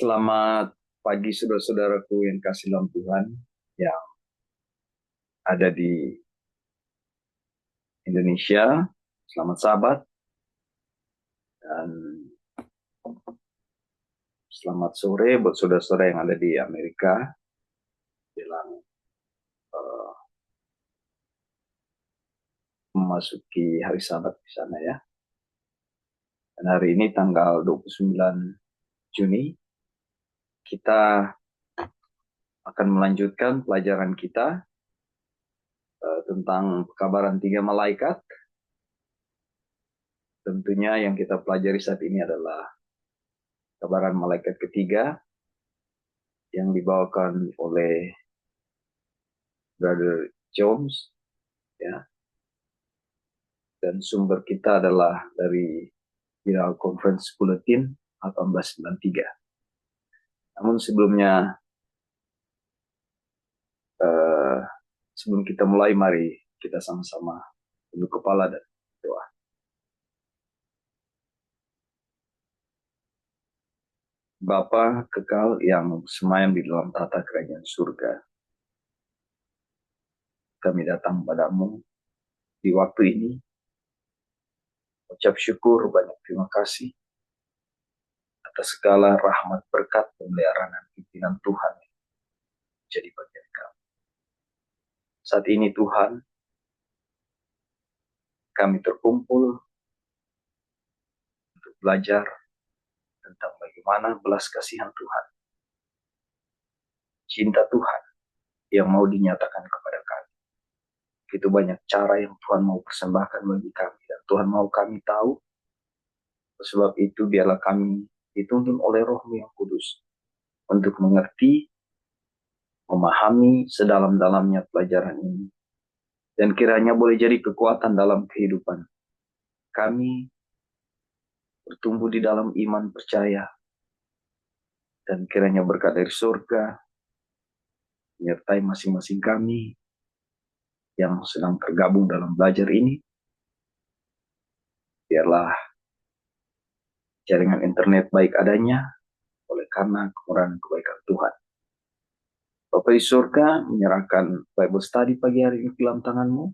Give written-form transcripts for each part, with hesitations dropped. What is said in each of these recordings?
Selamat pagi saudara-saudaraku yang kasih dalam Tuhan yang ada di Indonesia. Selamat Sabat dan selamat sore buat saudara-saudara yang ada di Amerika jelang memasuki hari Sabat di sana ya. Dan hari ini tanggal 29 Juni kita akan melanjutkan pelajaran kita tentang pekabaran 3 malaikat. Tentunya yang kita pelajari saat ini adalah pekabaran malaikat ketiga yang dibawakan oleh Brother Jones ya, dan sumber kita adalah dari General Conference Bulletin 1893. Namun sebelumnya sebelum kita mulai, mari kita sama-sama tunduk kepala dan doa. Bapa kekal yang semayam di dalam tata kerajaan surga, kami datang padamu di waktu ini, ucap syukur, banyak terima kasih atas segala rahmat, berkat, pemeliharaan dan pimpinan Tuhan yang jadi bagian kami. Saat ini Tuhan, kami terkumpul untuk belajar tentang bagaimana belas kasihan Tuhan, cinta Tuhan yang mau dinyatakan kepada kami. Begitu banyak cara yang Tuhan mau persembahkan bagi kami, dan Tuhan mau kami tahu. Sebab itu biarlah kami dituntun oleh Roh-Mu yang kudus untuk mengerti, memahami sedalam-dalamnya pelajaran ini, dan kiranya boleh jadi kekuatan dalam kehidupan kami, bertumbuh di dalam iman percaya, dan kiranya berkat dari surga menyertai masing-masing kami yang sedang tergabung dalam belajar ini. Biarlah jaringan internet baik adanya oleh karena kemurahan kebaikan Tuhan. Bapa di surga, menyerahkan Bible study pagi hari ini dalam tangan-Mu,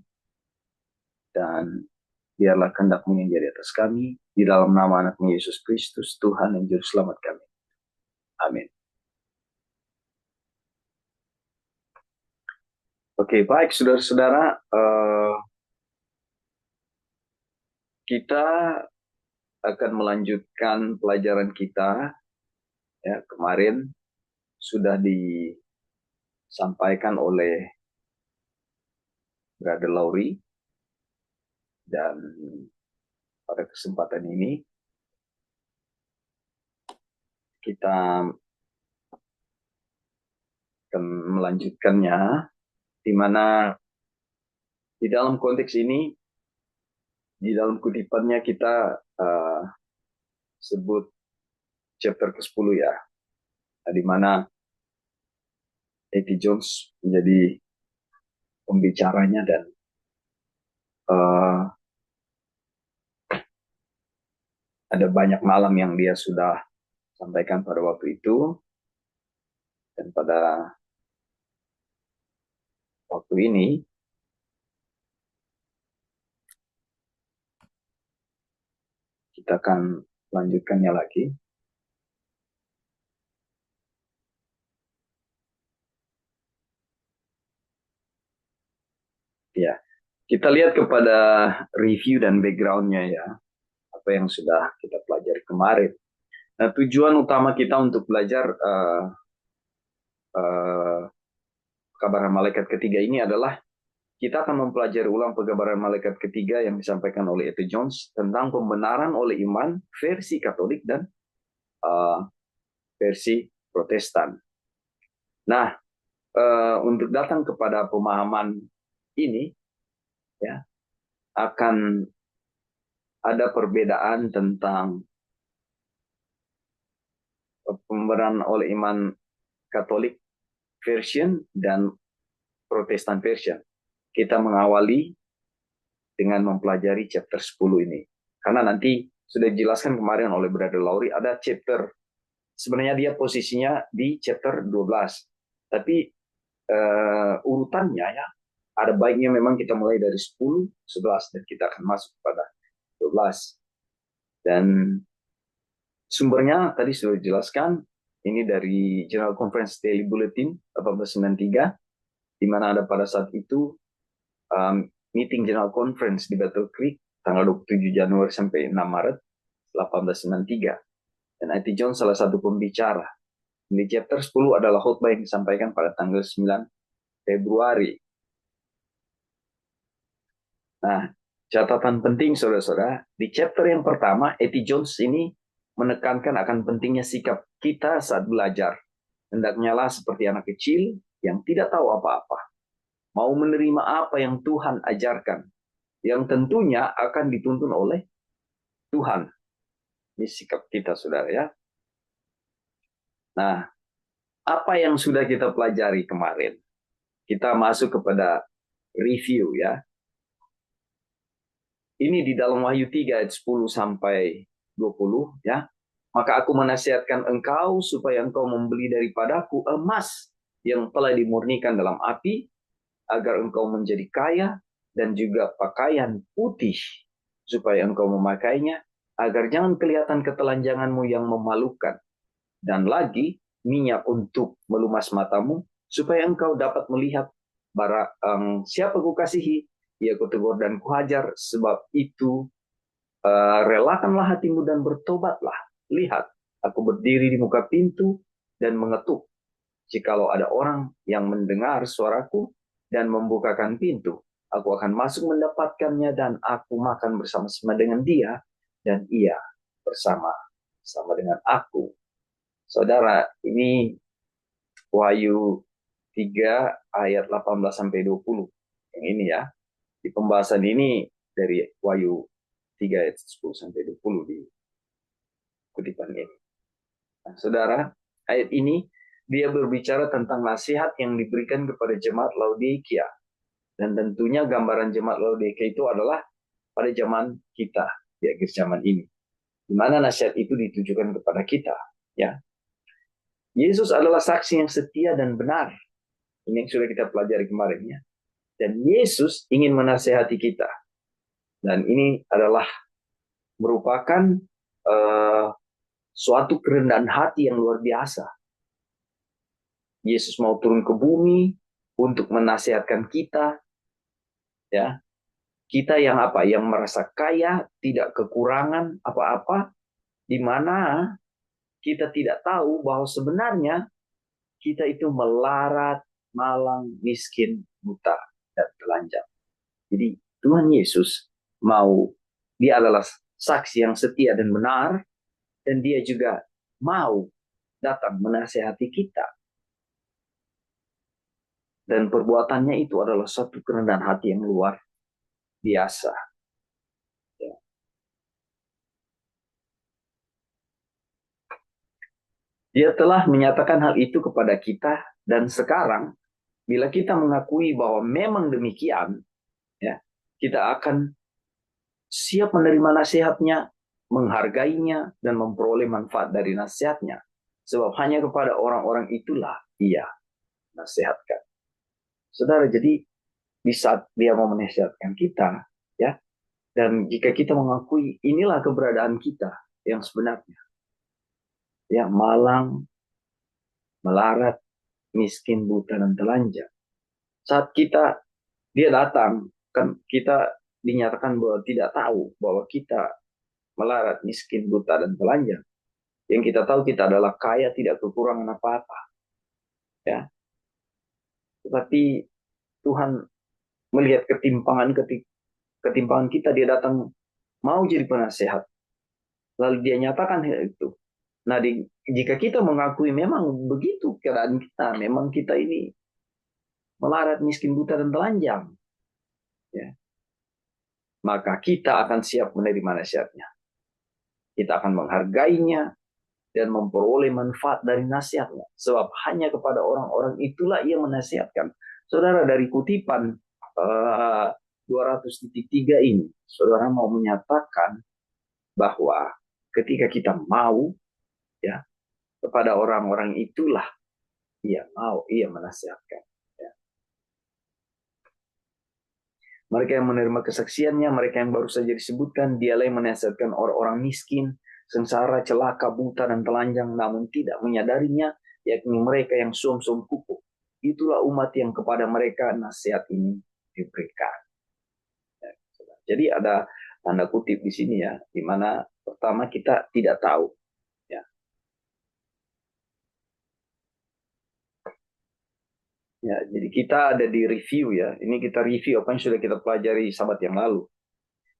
dan biarlah kehendak-Mu yang jadi atas kami, di dalam nama anak-Mu Yesus Kristus, Tuhan dan Juru Selamat kami. Amin. Oke, baik saudara-saudara, kita akan melanjutkan pelajaran kita. Ya, kemarin sudah disampaikan oleh Brother Lowry, dan pada kesempatan ini kita akan melanjutkannya, di mana di dalam konteks ini, di dalam kutipannya kita sebut chapter ke-10 ya, di mana A.T. Jones menjadi pembicaranya, dan ada banyak malam yang dia sudah sampaikan pada waktu itu, dan pada waktu ini kita akan lanjutkannya lagi. Ya, kita lihat kepada review dan background-nya ya, apa yang sudah kita pelajari kemarin. Nah, tujuan utama kita untuk belajar pekabaran malaikat ketiga ini adalah kita akan mempelajari ulang pekabaran malaikat ketiga yang disampaikan oleh A.T. Jones tentang pembenaran oleh iman versi Katolik dan versi Protestan. Nah, untuk datang kepada pemahaman ini, ya, akan ada perbedaan tentang pembenaran oleh iman Katolik version dan Protestan version. Kita mengawali dengan mempelajari chapter 10 ini. Karena nanti sudah dijelaskan kemarin oleh Brother Lowry, ada chapter sebenarnya dia posisinya di chapter 12. Tapi urutannya ya, ada baiknya memang kita mulai dari 10, 11, dan kita akan masuk pada 12. Dan sumbernya tadi sudah dijelaskan, ini dari General Conference Daily Bulletin 1893, di mana ada pada saat itu meeting General Conference di Battle Creek, tanggal 27 Januari sampai 6 Maret 1893. Dan I.T. Jones salah satu pembicara. Di chapter 10 adalah khotbah yang disampaikan pada tanggal 9 Februari. Nah, catatan penting saudara-saudara, di chapter yang pertama, A.T. Jones ini menekankan akan pentingnya sikap kita saat belajar. Hendaknya lah seperti anak kecil yang tidak tahu apa-apa, mau menerima apa yang Tuhan ajarkan, yang tentunya akan dituntun oleh Tuhan. Ini sikap kita, saudara ya. Nah, apa yang sudah kita pelajari kemarin? Kita masuk kepada review ya. Ini di dalam Wahyu 3 ayat 10 sampai 20 ya. Maka aku menasihatkan engkau supaya engkau membeli daripadaku emas yang telah dimurnikan dalam api, agar engkau menjadi kaya, dan juga pakaian putih supaya engkau memakainya, agar jangan kelihatan ketelanjanganmu yang memalukan. Dan lagi minyak untuk melumas matamu, supaya engkau dapat melihat siapa kukasihi, ia kutegur dan kuhajar. Sebab itu relakanlah hatimu dan bertobatlah. Lihat, aku berdiri di muka pintu dan mengetuk. Jikalau ada orang yang mendengar suaraku dan membukakan pintu, aku akan masuk mendapatkannya dan aku makan bersama-sama dengan dia dan ia bersama-sama dengan aku. Saudara, ini Wahyu 3 ayat 18 sampai 20. Yang ini ya. Di pembahasan ini dari Wahyu 3 ayat 10 sampai 20 di kutipan ini. Nah, saudara, ayat ini dia berbicara tentang nasihat yang diberikan kepada jemaat Laodikia. Dan tentunya gambaran jemaat Laodikia itu adalah pada zaman kita, di akhir zaman ini. Di mana nasihat itu ditujukan kepada kita. Ya, Yesus adalah saksi yang setia dan benar. Ini yang sudah kita pelajari kemarin ya. Dan Yesus ingin menasehati kita. Dan ini adalah merupakan suatu kerendahan hati yang luar biasa. Yesus mau turun ke bumi untuk menasihatkan kita, ya. Kita yang apa? Yang merasa kaya, tidak kekurangan apa-apa, di mana kita tidak tahu bahwa sebenarnya kita itu melarat, malang, miskin, buta, dan telanjang. Jadi Tuhan Yesus dia adalah saksi yang setia dan benar, dan dia juga mau datang menasehati kita. Dan perbuatannya itu adalah satu kerendahan hati yang luar biasa. Ya. Dia telah menyatakan hal itu kepada kita, dan sekarang bila kita mengakui bahwa memang demikian, ya, kita akan siap menerima nasihatnya, menghargainya, dan memperoleh manfaat dari nasihatnya. Sebab hanya kepada orang-orang itulah ia nasihatkan. Saudara, jadi di saat dia mau menasihatkan kita, ya, dan jika kita mengakui inilah keberadaan kita yang sebenarnya, ya, malang, melarat, miskin, buta, dan telanjang. Saat dia datang, kan kita dinyatakan bahwa tidak tahu bahwa kita melarat, miskin, buta, dan telanjang. Yang kita tahu kita adalah kaya, tidak kekurangan apa-apa. Ya. Tetapi Tuhan melihat ketimpangan kita, dia datang mau jadi penasehat. Lalu dia nyatakan hal itu. Nah, jika kita mengakui memang begitu keadaan kita, memang kita ini melarat, miskin, buta, dan telanjang, ya, maka kita akan siap menerima nasihatnya. Kita akan menghargainya dan memperoleh manfaat dari nasihatnya. Sebab hanya kepada orang-orang itulah ia menasihatkan. Saudara, dari kutipan 200.3 ini, saudara mau menyatakan bahwa ketika kita mau, ya, kepada orang-orang itulah ia menasihatkan. Ya. Mereka yang menerima kesaksiannya, mereka yang baru saja disebutkan, dialah yang menasihatkan orang-orang miskin, sengsara, celaka, buta, dan telanjang, namun tidak menyadarinya, yakni mereka yang suam-suam kuku. Itulah umat yang kepada mereka nasihat ini diberikan. Ya. Jadi ada tanda kutip di sini ya, di mana pertama kita tidak tahu. Ya. Ya, jadi kita ada di review ya. Ini kita review apa yang sudah kita pelajari sahabat yang lalu.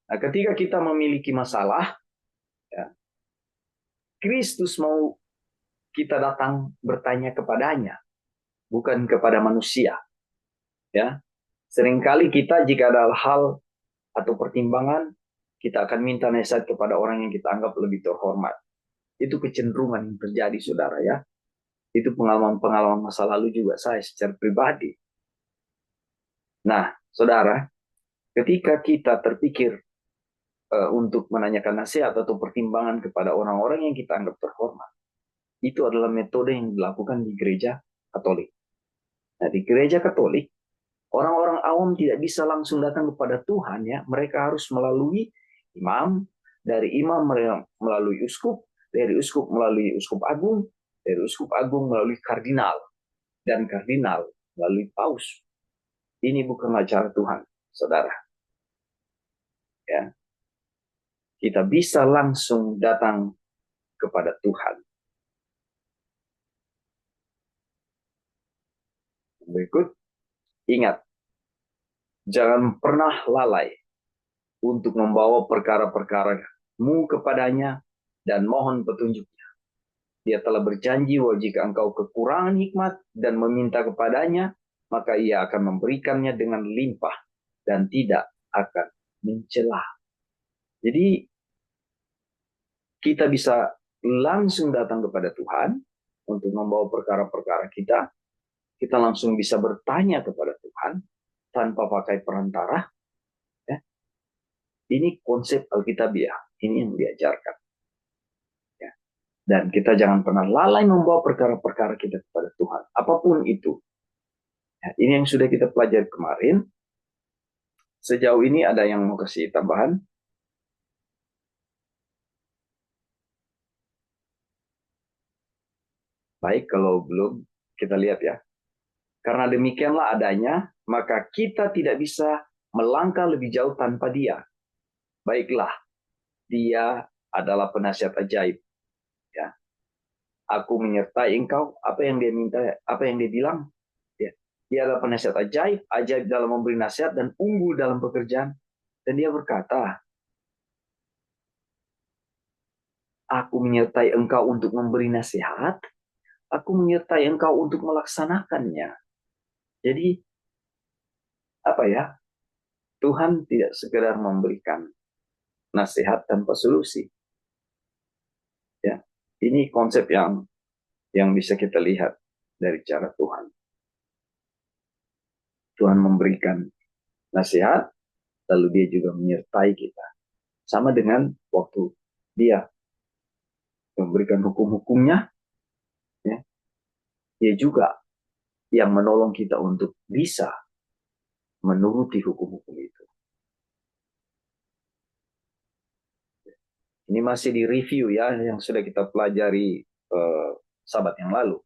Nah, ketika kita memiliki masalah, ya, Kristus mau kita datang bertanya kepadanya, bukan kepada manusia. Ya, seringkali kita jika ada hal atau pertimbangan, kita akan minta nasihat kepada orang yang kita anggap lebih terhormat. Itu kecenderungan yang terjadi, saudara ya. Itu pengalaman-pengalaman masa lalu juga saya secara pribadi. Nah, saudara, ketika kita terpikir untuk menanyakan nasihat atau pertimbangan kepada orang-orang yang kita anggap terhormat, itu adalah metode yang dilakukan di gereja Katolik. Nah, di gereja Katolik, orang-orang awam tidak bisa langsung datang kepada Tuhan ya, mereka harus melalui imam, dari imam melalui uskup, dari uskup melalui uskup agung, dari uskup agung melalui kardinal, dan kardinal melalui paus. Ini bukanlah cara Tuhan, saudara. Ya, kita bisa langsung datang kepada Tuhan. Berikut, ingat, jangan pernah lalai untuk membawa perkara-perkaramu kepadanya dan mohon petunjuknya. Dia telah berjanji bahwa jika engkau kekurangan hikmat dan meminta kepadanya, maka ia akan memberikannya dengan limpah dan tidak akan mencela. Jadi kita bisa langsung datang kepada Tuhan untuk membawa perkara-perkara kita. Kita langsung bisa bertanya kepada Tuhan tanpa pakai perantara. Ya. Ini konsep Alkitabiah. Ini yang diajarkan. Ya. Dan kita jangan pernah lalai membawa perkara-perkara kita kepada Tuhan. Apapun itu. Ya, ini yang sudah kita pelajari kemarin. Sejauh ini ada yang mau kasih tambahan? Baik, kalau belum, kita lihat ya. Karena demikianlah adanya, maka kita tidak bisa melangkah lebih jauh tanpa dia. Baiklah, dia adalah penasihat ajaib. Ya, aku menyertai engkau. Apa yang dia minta, apa yang dia bilang? Ya, dia adalah penasihat ajaib, ajaib dalam memberi nasihat dan unggul dalam pekerjaan. Dan dia berkata, aku menyertai engkau untuk memberi nasihat, aku menyertai engkau untuk melaksanakannya. Jadi, apa ya? Tuhan tidak sekedar memberikan nasihat tanpa solusi. Ya, ini konsep yang bisa kita lihat dari cara Tuhan. Tuhan memberikan nasihat, lalu dia juga menyertai kita. Sama dengan waktu dia memberikan hukum-hukumnya, ya, dia juga yang menolong kita untuk bisa menuruti hukum-hukum itu. Ini masih di review ya, yang sudah kita pelajari sahabat yang lalu.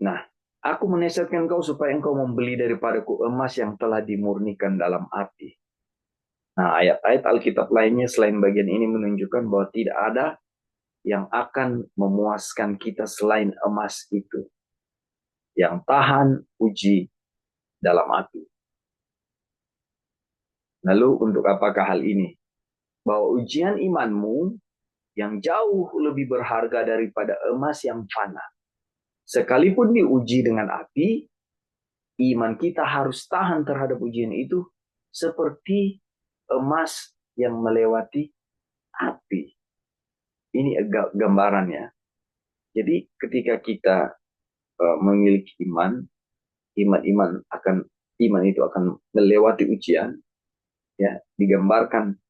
Nah, aku menasihatkan kau supaya engkau membeli daripadaku emas yang telah dimurnikan dalam api. Nah, ayat-ayat Alkitab lainnya selain bagian ini menunjukkan bahwa tidak ada yang akan memuaskan kita selain emas itu, yang tahan uji dalam api. Lalu untuk apakah hal ini? Bahwa ujian imanmu yang jauh lebih berharga daripada emas yang fana. Sekalipun diuji dengan api, iman kita harus tahan terhadap ujian itu seperti emas yang melewati api. Ini gambarannya. Jadi ketika kita memiliki iman itu akan melewati ujian, ya, digambarkan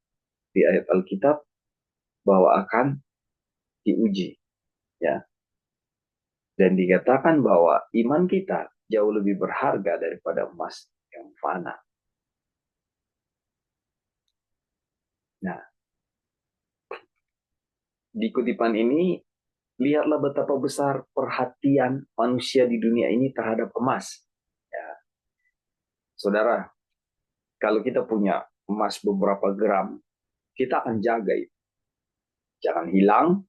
di ayat Alkitab bahwa akan diuji, ya. Dan dikatakan bahwa iman kita jauh lebih berharga daripada emas yang fana. Nah, di kutipan ini, lihatlah betapa besar perhatian manusia di dunia ini terhadap emas. Ya, saudara, kalau kita punya emas beberapa gram, kita akan jaga itu. Jangan hilang,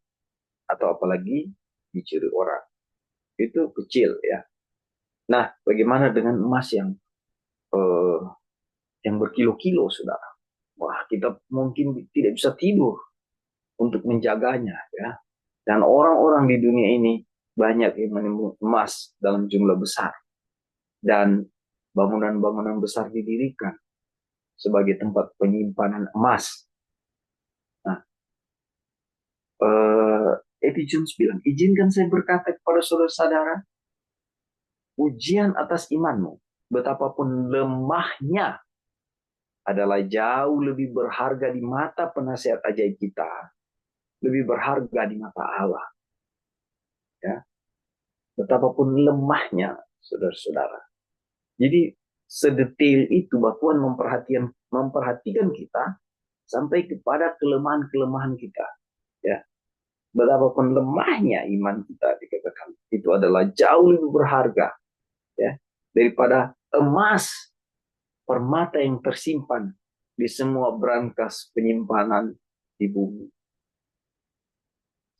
atau apalagi dicuri orang. Itu kecil, ya. Nah, bagaimana dengan emas eh, yang berkilo-kilo, saudara? Wah, kita mungkin tidak bisa tidur untuk menjaganya, ya. Dan orang-orang di dunia ini banyak yang menimbun emas dalam jumlah besar. Dan bangunan-bangunan besar didirikan sebagai tempat penyimpanan emas. Nah, Eddie Jones bilang, izinkan saya berkata kepada saudara-saudara, ujian atas imanmu, betapapun lemahnya, adalah jauh lebih berharga di mata penasihat ajaib kita, lebih berharga di mata Allah. Ya, betapapun lemahnya, saudara-saudara. Jadi sedetail itu bahwa Tuhan memperhatikan kita sampai kepada kelemahan-kelemahan kita. Ya, betapapun lemahnya iman kita, dikatakan itu adalah jauh lebih berharga, ya, daripada emas permata yang tersimpan di semua brankas penyimpanan di bumi.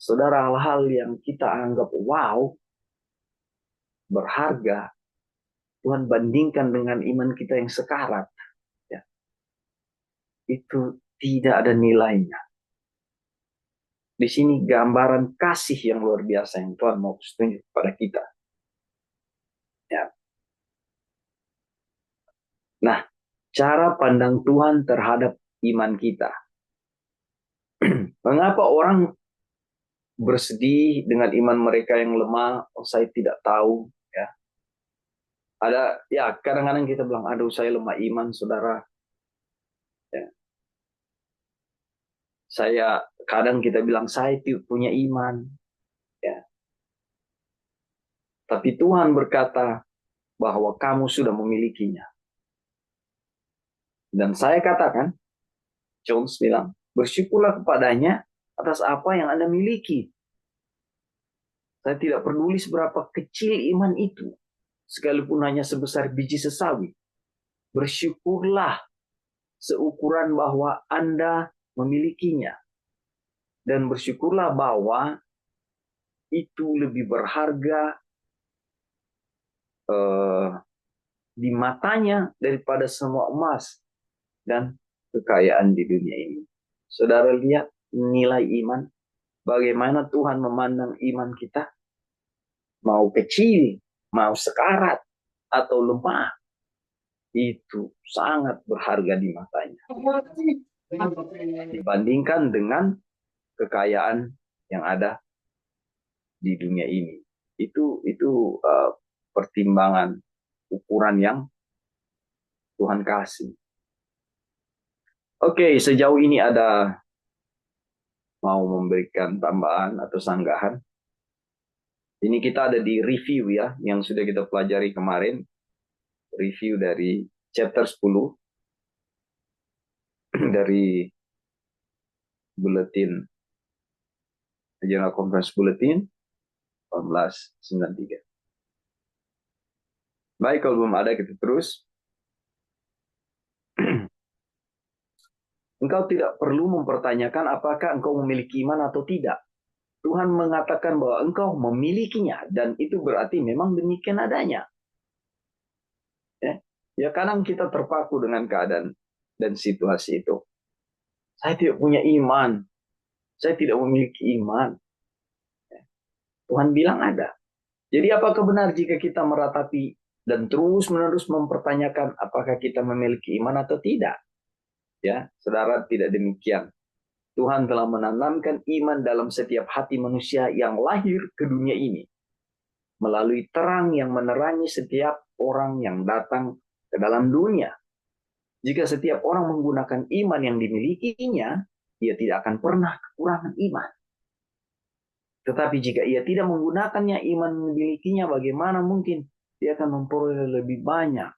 Saudara, hal-hal yang kita anggap wow, berharga, Tuhan bandingkan dengan iman kita yang sekarat, ya, itu tidak ada nilainya. Di sini gambaran kasih yang luar biasa yang Tuhan mau tunjuk kepada kita. Ya. Nah, cara pandang Tuhan terhadap iman kita. Mengapa orang bersedih dengan iman mereka yang lemah? Oh, saya tidak tahu. Ya, ada, ya, kadang-kadang kita bilang, aduh, saya lemah iman, saudara. Ya. Kadang kita bilang, saya tidak punya iman. Ya. Tapi Tuhan berkata bahwa kamu sudah memilikinya. Dan saya katakan, Jones bilang, bersyukurlah kepadanya atas apa yang Anda miliki. Saya tidak peduli seberapa kecil iman itu, sekalipun hanya sebesar biji sesawi. Bersyukurlah seukuran bahwa Anda memilikinya. Dan bersyukurlah bahwa itu lebih berharga di matanya daripada semua emas dan kekayaan di dunia ini. Saudara lihat nilai iman, bagaimana Tuhan memandang iman kita, mau kecil, mau sekarat, atau lemah, itu sangat berharga di matanya. Dibandingkan dengan kekayaan yang ada di dunia ini. Itu pertimbangan, ukuran yang Tuhan kasih. Oke, sejauh ini ada mau memberikan tambahan atau sanggahan? Ini kita ada di review, ya, yang sudah kita pelajari kemarin. Review dari chapter 10 dari Bulletin, General Conference Bulletin 1893. Baik, kalau belum ada kita terus. Engkau tidak perlu mempertanyakan apakah engkau memiliki iman atau tidak. Tuhan mengatakan bahwa engkau memilikinya, dan itu berarti memang demikian adanya. Ya, kadang kita terpaku dengan keadaan dan situasi itu. Saya tidak punya iman. Saya tidak memiliki iman. Tuhan bilang ada. Jadi apakah benar jika kita meratapi dan terus-menerus mempertanyakan apakah kita memiliki iman atau tidak? Ya, saudara, tidak demikian. Tuhan telah menanamkan iman dalam setiap hati manusia yang lahir ke dunia ini, melalui terang yang menerangi setiap orang yang datang ke dalam dunia. Jika setiap orang menggunakan iman yang dimilikinya, dia tidak akan pernah kekurangan iman. Tetapi jika ia tidak menggunakannya, iman memilikinya, bagaimana mungkin dia akan memperoleh lebih banyak?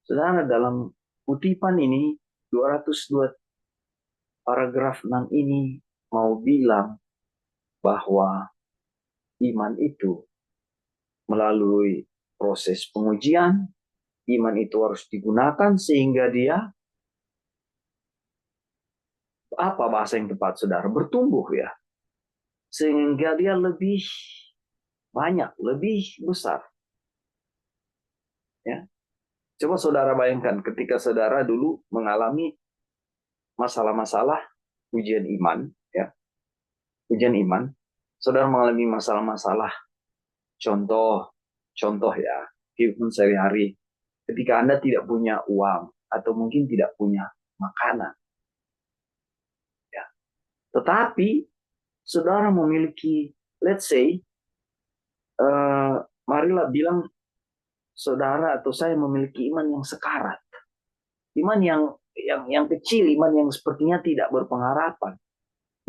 Saudara, dalam kutipan ini, 202 paragraf 6 ini mau bilang bahwa iman itu melalui proses pengujian, iman itu harus digunakan sehingga dia, apa bahasa yang tepat saudara, bertumbuh ya. Sehingga dia lebih banyak, lebih besar. Ya. Coba saudara bayangkan ketika saudara dulu mengalami masalah-masalah ujian iman, ya, ujian iman, saudara mengalami masalah-masalah, contoh ya, kehidupan sehari-hari, ketika Anda tidak punya uang atau mungkin tidak punya makanan, ya. Tetapi saudara memiliki, let's say, marilah bilang saudara atau saya memiliki iman yang sekarat, iman yang kecil, iman yang sepertinya tidak berpengharapan,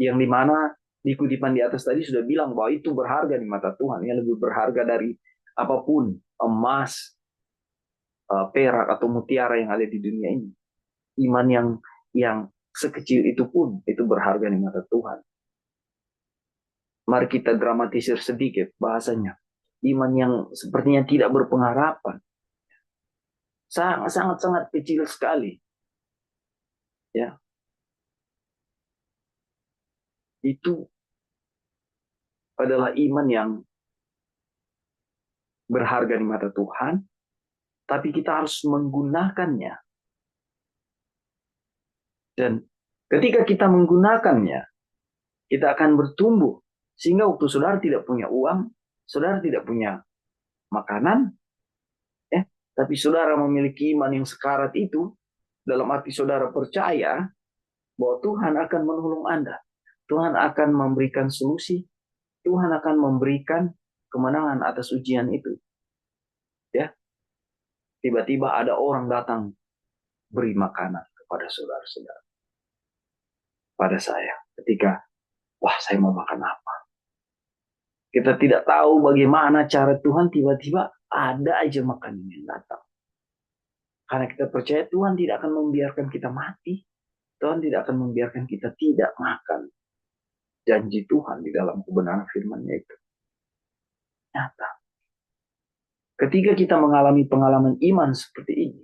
yang dimana di kutipan di atas tadi sudah bilang bahwa itu berharga di mata Tuhan, yang lebih berharga dari apapun, emas, perak atau mutiara yang ada di dunia ini. Iman yang sekecil itu pun itu berharga di mata Tuhan. Mari kita dramatisir sedikit bahasanya. Iman yang sepertinya tidak berpengharapan, sangat kecil sekali, ya. Itu adalah iman yang berharga di mata Tuhan, tapi kita harus menggunakannya. Dan ketika kita menggunakannya, kita akan bertumbuh. Sehingga waktu saudara tidak punya uang, saudara tidak punya makanan, tapi saudara memiliki iman yang sekarat itu, dalam arti saudara percaya bahwa Tuhan akan menolong Anda. Tuhan akan memberikan solusi, Tuhan akan memberikan kemenangan atas ujian itu. Ya, tiba-tiba ada orang datang beri makanan kepada saudara-saudara. Pada saya, ketika, wah saya mau makan apa? Kita tidak tahu bagaimana cara Tuhan, tiba-tiba ada aja makanan yang datang. Karena kita percaya Tuhan tidak akan membiarkan kita mati. Tuhan tidak akan membiarkan kita tidak makan. Janji Tuhan di dalam kebenaran firman-Nya itu nyata. Ketika kita mengalami pengalaman iman seperti ini,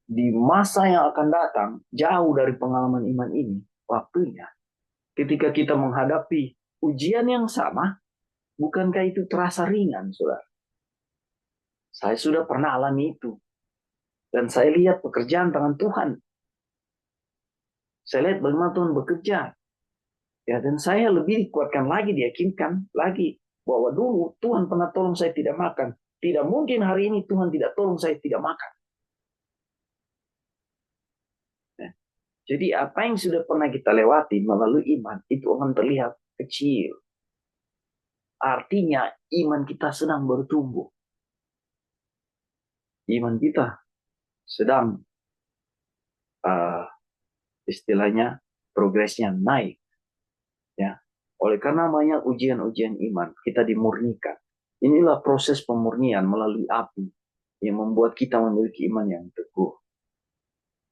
di masa yang akan datang, jauh dari pengalaman iman ini, waktunya, ketika kita menghadapi ujian yang sama, bukankah itu terasa ringan, saudara? Saya sudah pernah alami itu. Dan saya lihat pekerjaan tangan Tuhan. Saya lihat bagaimana Tuhan bekerja. Ya, dan saya lebih dikuatkan lagi, diyakinkan lagi bahwa dulu Tuhan pernah tolong saya tidak makan. Tidak mungkin hari ini Tuhan tidak tolong saya tidak makan. Ya. Jadi apa yang sudah pernah kita lewati melalui iman itu akan terlihat kecil. Artinya iman kita sedang bertumbuh. Iman kita sedang istilahnya progresnya naik. Ya. Oleh karena banyak ujian-ujian iman, kita dimurnikan. Inilah proses pemurnian melalui api yang membuat kita memiliki iman yang teguh.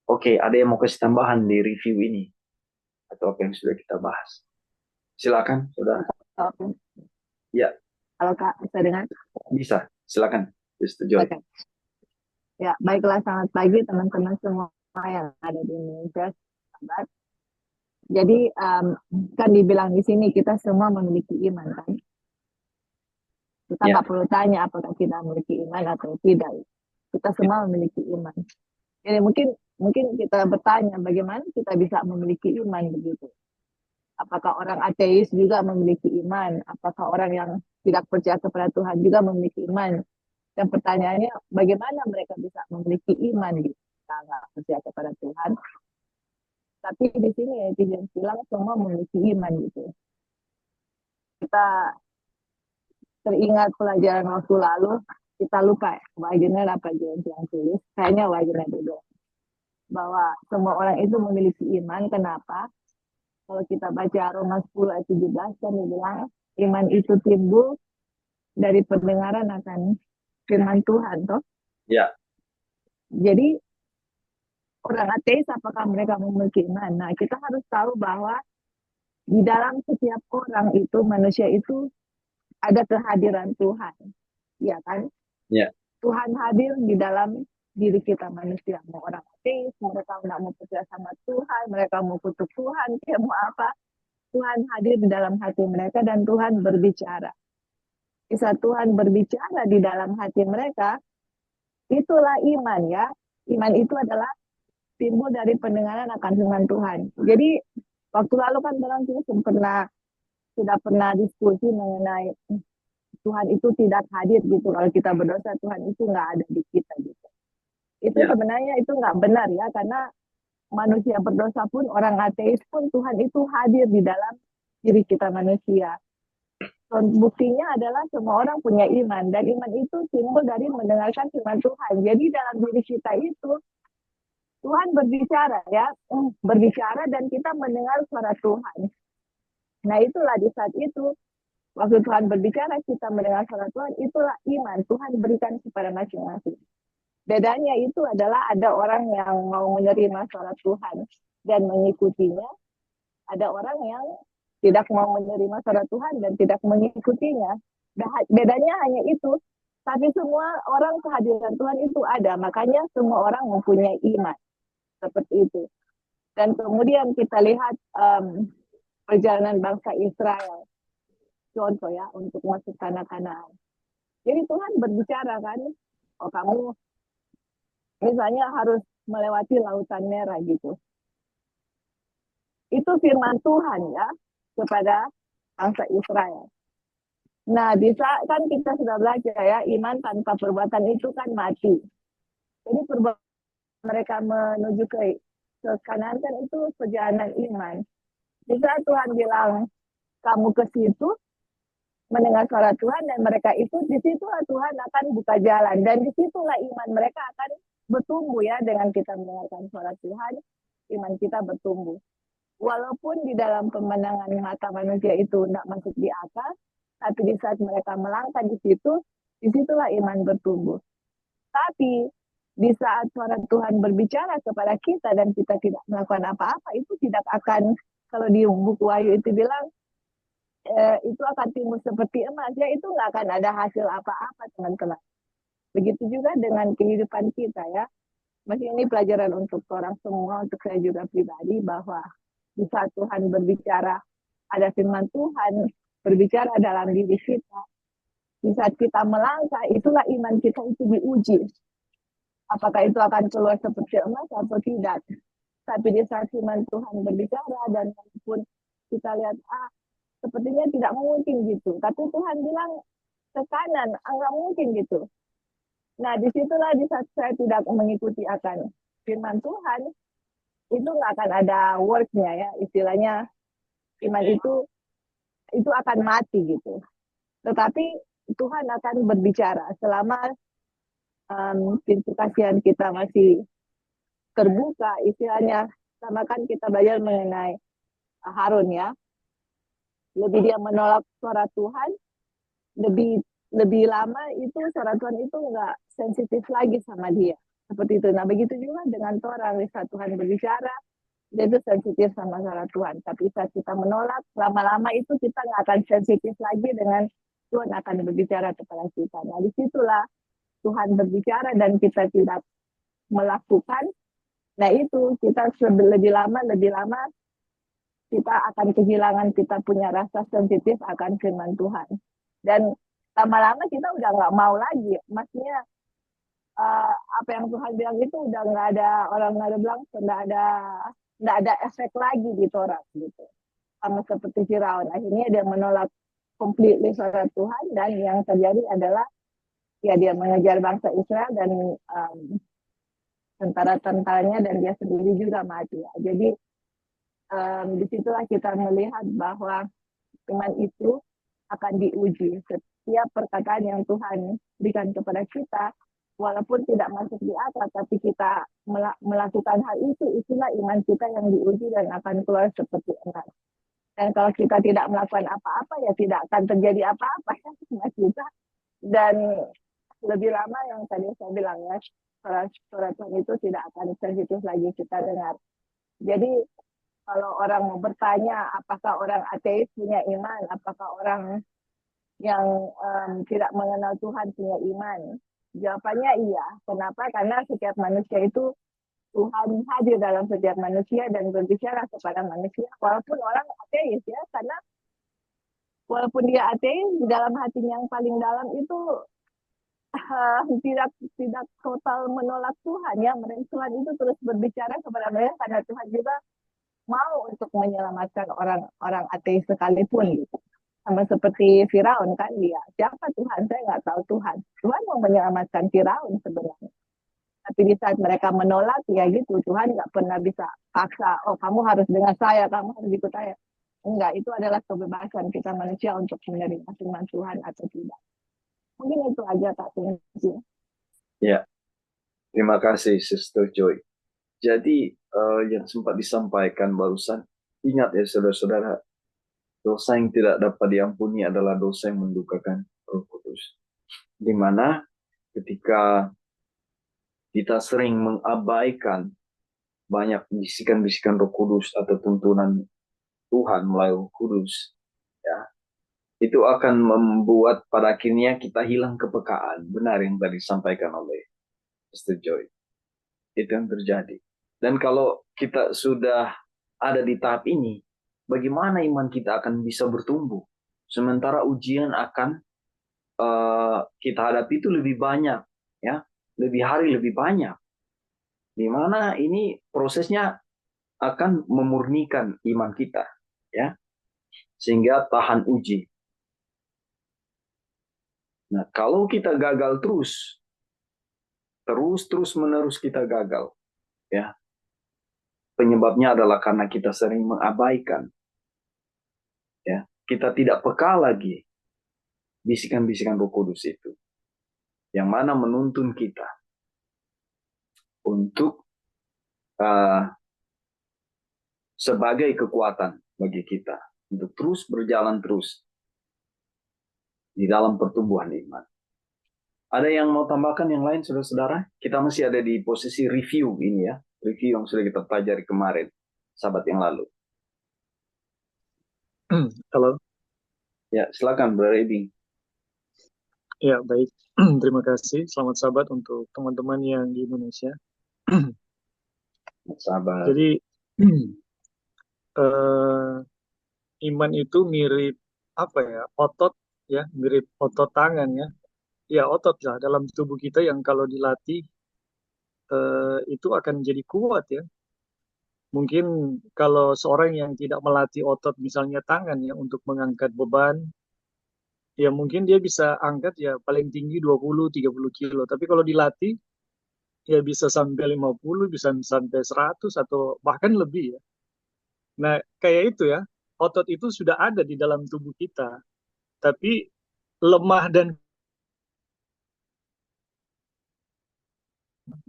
Oke, ada yang mau kasih tambahan di review ini? Atau apa yang sudah kita bahas? Silakan, saudara. Oke. Ya. Kalau Kak bisa dengar? Bisa, silakan. Setuju. Oke. Ya, baiklah, selamat pagi teman-teman semua yang ada di Indonesia. Sahabat. Jadi kan dibilang di sini kita semua memiliki iman kan. Kita nggak perlu tanya apakah kita memiliki iman atau tidak. Kita semua memiliki iman. Jadi mungkin kita bertanya bagaimana kita bisa memiliki iman begitu. Apakah orang ateis juga memiliki iman? Apakah orang yang tidak percaya kepada Tuhan juga memiliki iman? Dan pertanyaannya bagaimana mereka bisa memiliki iman gitu? Kita nggak percaya kepada Tuhan. Tapi di sini netizen bilang semua memiliki iman gitu. Kita teringat pelajaran waktu lalu, kita lupa ya, Wagner apa yang tulis, kayaknya Wagner dulu, bahwa semua orang itu memiliki iman. Kenapa? Kalau kita baca Roma 10 ayat 17 kan dibilang iman itu timbul dari pendengaran akan firman Tuhan toh. Ya, Jadi orang ateis apakah mereka memiliki iman? Nah, kita harus tahu bahwa di dalam setiap orang itu manusia itu ada kehadiran Tuhan, ya kan? ya, Tuhan hadir di dalam diri kita manusia. Mau orang ateis, mereka nggak mau percaya sama Tuhan, mereka mau kutuk Tuhan, kayak mau apa? Tuhan hadir di dalam hati mereka dan Tuhan berbicara. Bisa Tuhan berbicara di dalam hati mereka, itulah iman ya. Iman itu adalah timbul dari pendengaran akan firman Tuhan. Jadi waktu lalu kan orang kita sudah pernah diskusi mengenai Tuhan itu tidak hadir gitu. Kalau kita berdosa Tuhan itu nggak ada di kita gitu. Itu ya, sebenarnya itu nggak benar ya, karena manusia berdosa pun, orang ateis pun, Tuhan itu hadir di dalam diri kita manusia. Dan buktinya adalah semua orang punya iman, dan iman itu timbul dari mendengarkan firman Tuhan. Jadi dalam diri kita itu Tuhan berbicara ya, berbicara dan kita mendengar suara Tuhan. Nah itulah di saat itu, waktu Tuhan berbicara, kita mendengar suara Tuhan, itulah iman Tuhan berikan kepada masing-masing. Bedanya itu adalah ada orang yang mau menerima suara Tuhan dan mengikutinya, ada orang yang tidak mau menerima suara Tuhan dan tidak mengikutinya. Bedanya hanya itu. Tapi semua orang kehadiran Tuhan itu ada, makanya semua orang mempunyai iman seperti itu. Dan kemudian kita lihat perjalanan bangsa Israel, contoh ya, untuk masuk tanah Kanaan. Jadi Tuhan berbicara kan, oh kamu misalnya harus melewati lautan merah gitu. Itu firman Tuhan ya kepada bangsa Israel. Nah, bisa kan kita sudah belajar ya, iman tanpa perbuatan itu kan mati. Jadi perbuatan mereka menuju ke kanan kan itu perjalanan iman. Bisa Tuhan bilang kamu ke situ mendengar suara Tuhan dan mereka itu, disitulah Tuhan akan buka jalan dan disitulah iman mereka akan bertumbuh ya, dengan kita mendengarkan suara Tuhan, iman kita bertumbuh. Walaupun di dalam pemandangan mata manusia itu tidak masuk di akal, tapi di saat mereka melangkah di situ, disitulah iman bertumbuh. Tapi di saat suara Tuhan berbicara kepada kita dan kita tidak melakukan apa-apa, itu tidak akan, kalau di buku Wahyu itu bilang, itu akan timbul seperti emas, ya itu nggak akan ada hasil apa-apa teman-teman. Begitu juga dengan kehidupan kita ya. Masih ini pelajaran untuk orang semua, untuk saya juga pribadi, bahwa di saat Tuhan berbicara, ada firman Tuhan berbicara dalam diri kita. Di saat kita melangkah, itulah iman kita itu diuji. Apakah itu akan keluar seperti emas atau tidak. Tapi di saat firman Tuhan berbicara, dan walaupun kita lihat, sepertinya tidak mungkin gitu. Tapi Tuhan bilang ke kanan, enggak mungkin gitu. Nah, disitulah di saat saya tidak mengikuti akan firman Tuhan, itu nggak akan ada worknya ya, istilahnya iman itu akan mati gitu. Tetapi Tuhan akan berbicara selama pintu kasihan kita masih terbuka, istilahnya sama kan kita belajar mengenai Harun ya, lebih dia menolak suara Tuhan, lebih lebih lama itu suara Tuhan itu nggak sensitif lagi sama dia, seperti itu. Nah begitu juga dengan orang, saat Tuhan berbicara dia itu sensitif sama suara Tuhan, tapi saat kita menolak, lama-lama itu kita nggak akan sensitif lagi dengan Tuhan akan berbicara kepada kita. Nah disitulah Tuhan berbicara dan kita tidak melakukan. Nah itu kita lebih lama kita akan kehilangan, kita punya rasa sensitif akan firman Tuhan. Dan lama-lama kita udah nggak mau lagi. Maksudnya apa yang Tuhan bilang itu udah nggak ada, orang nggak ada bilang nggak ada efek lagi di orang gitu. Sama seperti Firaun, akhirnya dia menolak completely suara Tuhan, dan yang terjadi adalah ya dia mengejar bangsa Israel dan tentara-tentaranya, dan dia sendiri juga mati. Jadi disitulah kita melihat bahwa iman itu akan diuji. Setiap perkataan yang Tuhan berikan kepada kita walaupun tidak masuk di akal, tapi kita melakukan hal itu, itulah iman kita yang diuji dan akan keluar seperti emas. Dan kalau kita tidak melakukan apa-apa, ya tidak akan terjadi apa-apa ya sama kita. Dan lebih lama yang tadi saya bilang ya, suara Tuhan itu tidak akan sensitif lagi kita dengar. Jadi kalau orang mau bertanya apakah orang ateis punya iman, apakah orang yang tidak mengenal Tuhan punya iman, jawabannya iya. Kenapa? Karena setiap manusia itu Tuhan hadir dalam setiap manusia dan berbicara kepada manusia, walaupun orang ateis ya, karena walaupun dia ateis, di dalam hatinya yang paling dalam itu tidak tidak total menolak Tuhan ya. Tuhan itu terus berbicara kepada mereka karena Tuhan juga mau untuk menyelamatkan orang-orang ateis sekalipun gitu. Sama seperti Firaun kan dia, siapa Tuhan? Saya nggak tahu Tuhan. Tuhan mau menyelamatkan Firaun sebenarnya. Tapi di saat mereka menolak, ya gitu, Tuhan nggak pernah bisa paksa, oh kamu harus dengan saya, kamu harus ikut saya. Enggak, itu adalah kebebasan kita manusia untuk menerima firman Tuhan atau tidak. Mungkin itu aja Kak Tinggi. Ya, terima kasih Sister Joy. Jadi yang sempat disampaikan barusan, ingat ya saudara-saudara, dosa yang tidak dapat diampuni adalah dosa yang mendukakan Roh Kudus. Di mana ketika kita sering mengabaikan banyak bisikan-bisikan Roh Kudus atau tuntunan Tuhan melalui Roh Kudus, ya, itu akan membuat pada akhirnya kita hilang kepekaan. Benar yang tadi disampaikan oleh Sister Joy. Itu yang terjadi. Dan kalau kita sudah ada di tahap ini, bagaimana iman kita akan bisa bertumbuh? Sementara ujian akan kita hadapi itu lebih banyak, ya, lebih hari lebih banyak. Di mana ini prosesnya akan memurnikan iman kita, ya, sehingga tahan uji. Nah, kalau kita gagal terus menerus kita gagal, ya, penyebabnya adalah karena kita sering mengabaikan, ya, kita tidak peka lagi bisikan-bisikan Roh Kudus itu, yang mana menuntun kita untuk sebagai kekuatan bagi kita untuk terus berjalan terus di dalam pertumbuhan iman. Ada yang mau tambahkan yang lain, saudara-saudara? Kita masih ada di posisi review ini ya, review yang sudah kita pelajari kemarin, sahabat yang lalu. Halo. Ya, silakan, Brother Ebing. Ya, baik. Terima kasih. Selamat sahabat untuk teman-teman yang di Indonesia. Sahabat. Jadi, iman itu mirip apa ya? Otot ya, mirip otot tangan ya. Ya, otot lah dalam tubuh kita yang kalau dilatih itu akan jadi kuat ya. Mungkin kalau seorang yang tidak melatih otot misalnya tangan ya untuk mengangkat beban, ya mungkin dia bisa angkat ya paling tinggi 20-30 kilo. Tapi kalau dilatih ya bisa sampai 50, bisa sampai 100 atau bahkan lebih ya. Nah, kayak itu ya, otot itu sudah ada di dalam tubuh kita. Tapi lemah dan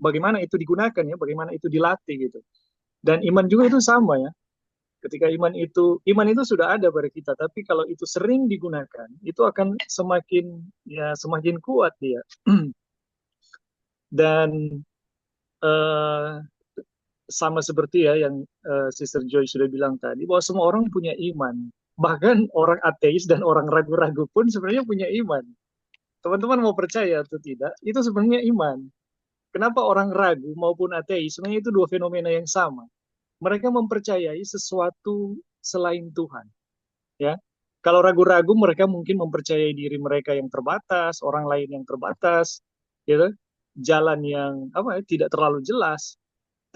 bagaimana itu digunakan ya, bagaimana itu dilatih gitu. Dan iman juga itu sama ya. Ketika iman itu sudah ada pada kita, tapi kalau itu sering digunakan, itu akan semakin kuat dia. Dan sama seperti ya yang Sister Joy sudah bilang tadi, bahwa semua orang punya iman. Bahkan orang ateis dan orang ragu-ragu pun sebenarnya punya iman. Teman-teman mau percaya atau tidak, itu sebenarnya iman. Kenapa orang ragu maupun ateis, sebenarnya itu dua fenomena yang sama. Mereka mempercayai sesuatu selain Tuhan. Ya, kalau ragu-ragu mereka mungkin mempercayai diri mereka yang terbatas, orang lain yang terbatas, gitu, jalan yang tidak terlalu jelas.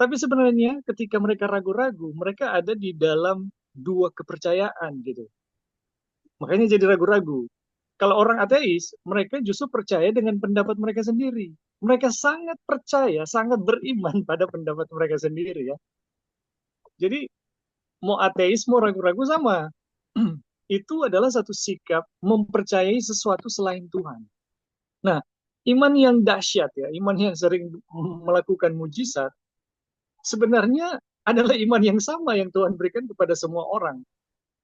Tapi sebenarnya ketika mereka ragu-ragu, mereka ada di dalam dua kepercayaan gitu. Makanya jadi ragu-ragu. Kalau orang ateis, mereka justru percaya dengan pendapat mereka sendiri. Mereka sangat percaya, sangat beriman pada pendapat mereka sendiri ya. Jadi mau ateis, mau ragu-ragu sama. Itu adalah satu sikap mempercayai sesuatu selain Tuhan. Nah, Iman yang dahsyat ya, iman yang sering melakukan mujizat, sebenarnya adalah iman yang sama yang Tuhan berikan kepada semua orang.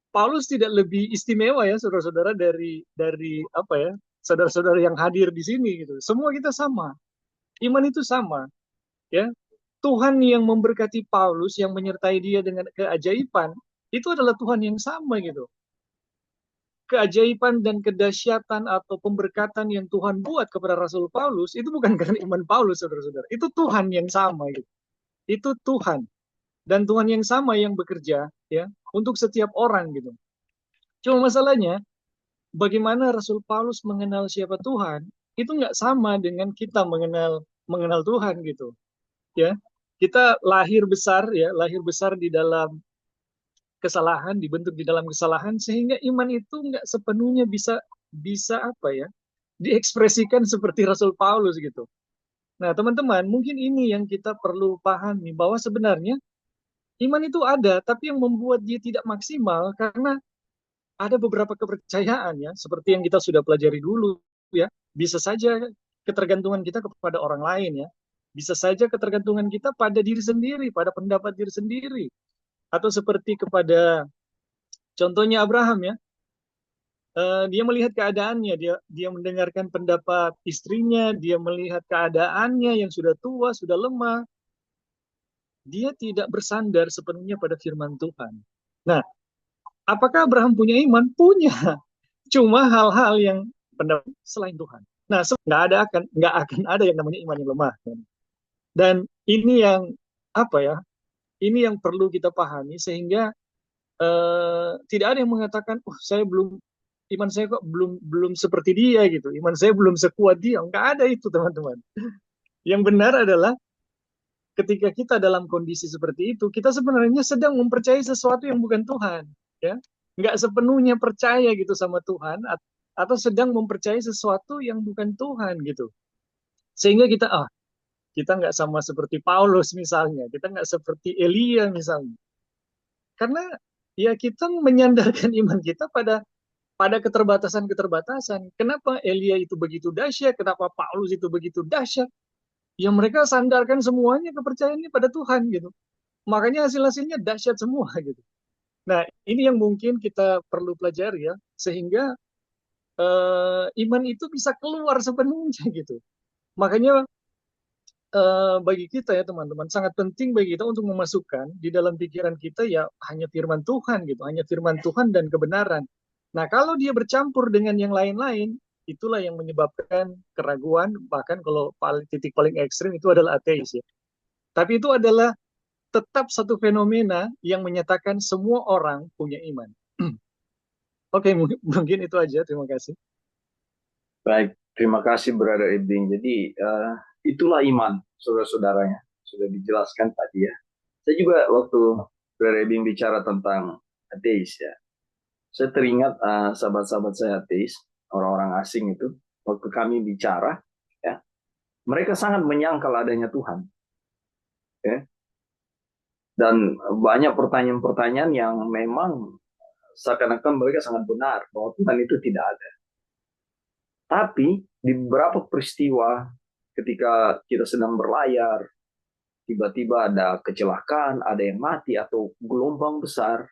Paulus tidak lebih istimewa ya saudara-saudara dari apa ya, saudara-saudara yang hadir di sini gitu. Semua kita sama. Iman itu sama ya. Tuhan yang memberkati Paulus, yang menyertai dia dengan keajaiban, itu adalah Tuhan yang sama gitu. Keajaiban dan kedahsyatan atau pemberkatan yang Tuhan buat kepada Rasul Paulus itu bukan karena iman Paulus, saudara-saudara. Itu Tuhan yang sama gitu. Itu Tuhan, dan Tuhan yang sama yang bekerja ya untuk setiap orang gitu. Cuma masalahnya bagaimana Rasul Paulus mengenal siapa Tuhan itu nggak sama dengan kita mengenal Tuhan gitu ya. Kita lahir besar di dalam kesalahan, dibentuk di dalam kesalahan, sehingga iman itu nggak sepenuhnya bisa bisa apa ya, diekspresikan seperti Rasul Paulus gitu. Nah, teman-teman, mungkin ini yang kita perlu pahami, bahwa sebenarnya iman itu ada, tapi yang membuat dia tidak maksimal karena ada beberapa kepercayaan ya, seperti yang kita sudah pelajari dulu ya. Bisa saja ketergantungan kita kepada orang lain ya. Bisa saja ketergantungan kita pada diri sendiri, pada pendapat diri sendiri. Atau seperti kepada contohnya Abraham ya, dia melihat keadaannya, dia mendengarkan pendapat istrinya, dia melihat keadaannya yang sudah tua, sudah lemah, dia tidak bersandar sepenuhnya pada firman Tuhan. Nah, apakah Abraham punya iman? Punya, cuma hal-hal yang pendapat selain Tuhan. Nah, nggak akan ada yang namanya iman yang lemah. Dan ini yang apa ya? Ini yang perlu kita pahami sehingga tidak ada yang mengatakan, saya belum, iman saya kok belum belum seperti dia gitu, iman saya belum sekuat dia. Nggak ada itu, teman-teman. Yang benar adalah ketika kita dalam kondisi seperti itu, kita sebenarnya sedang mempercayai sesuatu yang bukan Tuhan, ya. Nggak sepenuhnya percaya gitu sama Tuhan, atau sedang mempercayai sesuatu yang bukan Tuhan gitu. Sehingga kita nggak sama seperti Paulus misalnya, kita nggak seperti Elia misalnya. Karena ya kita menyandarkan iman kita pada pada keterbatasan-keterbatasan. Kenapa Elia itu begitu dahsyat? Kenapa Paulus itu begitu dahsyat? Ya mereka sandarkan semuanya kepercayaannya pada Tuhan gitu. Makanya hasil-hasilnya dahsyat semua gitu. Nah, ini yang mungkin kita perlu pelajari ya, sehingga iman itu bisa keluar sepenuhnya gitu. Makanya bagi kita ya teman-teman, sangat penting bagi kita untuk memasukkan di dalam pikiran kita ya hanya firman Tuhan gitu, hanya firman Tuhan dan kebenaran. Nah, kalau dia bercampur dengan yang lain-lain, itulah yang menyebabkan keraguan, bahkan kalau titik paling ekstrim itu adalah ateis ya. Tapi itu adalah tetap satu fenomena yang menyatakan semua orang punya iman. Oke, mungkin itu aja. Terima kasih. Baik, terima kasih Brother Edwin. Jadi itulah iman, saudara-saudaranya. Sudah dijelaskan tadi ya. Saya juga waktu Brother Edwin bicara tentang ateis ya, saya teringat sahabat-sahabat saya ateis, orang-orang asing itu, waktu kami bicara, ya, mereka sangat menyangkal adanya Tuhan. Ya. Dan banyak pertanyaan-pertanyaan yang memang seakan-akan mereka sangat benar, bahwa Tuhan itu tidak ada. Tapi di beberapa peristiwa ketika kita sedang berlayar, tiba-tiba ada kecelakaan, ada yang mati atau gelombang besar,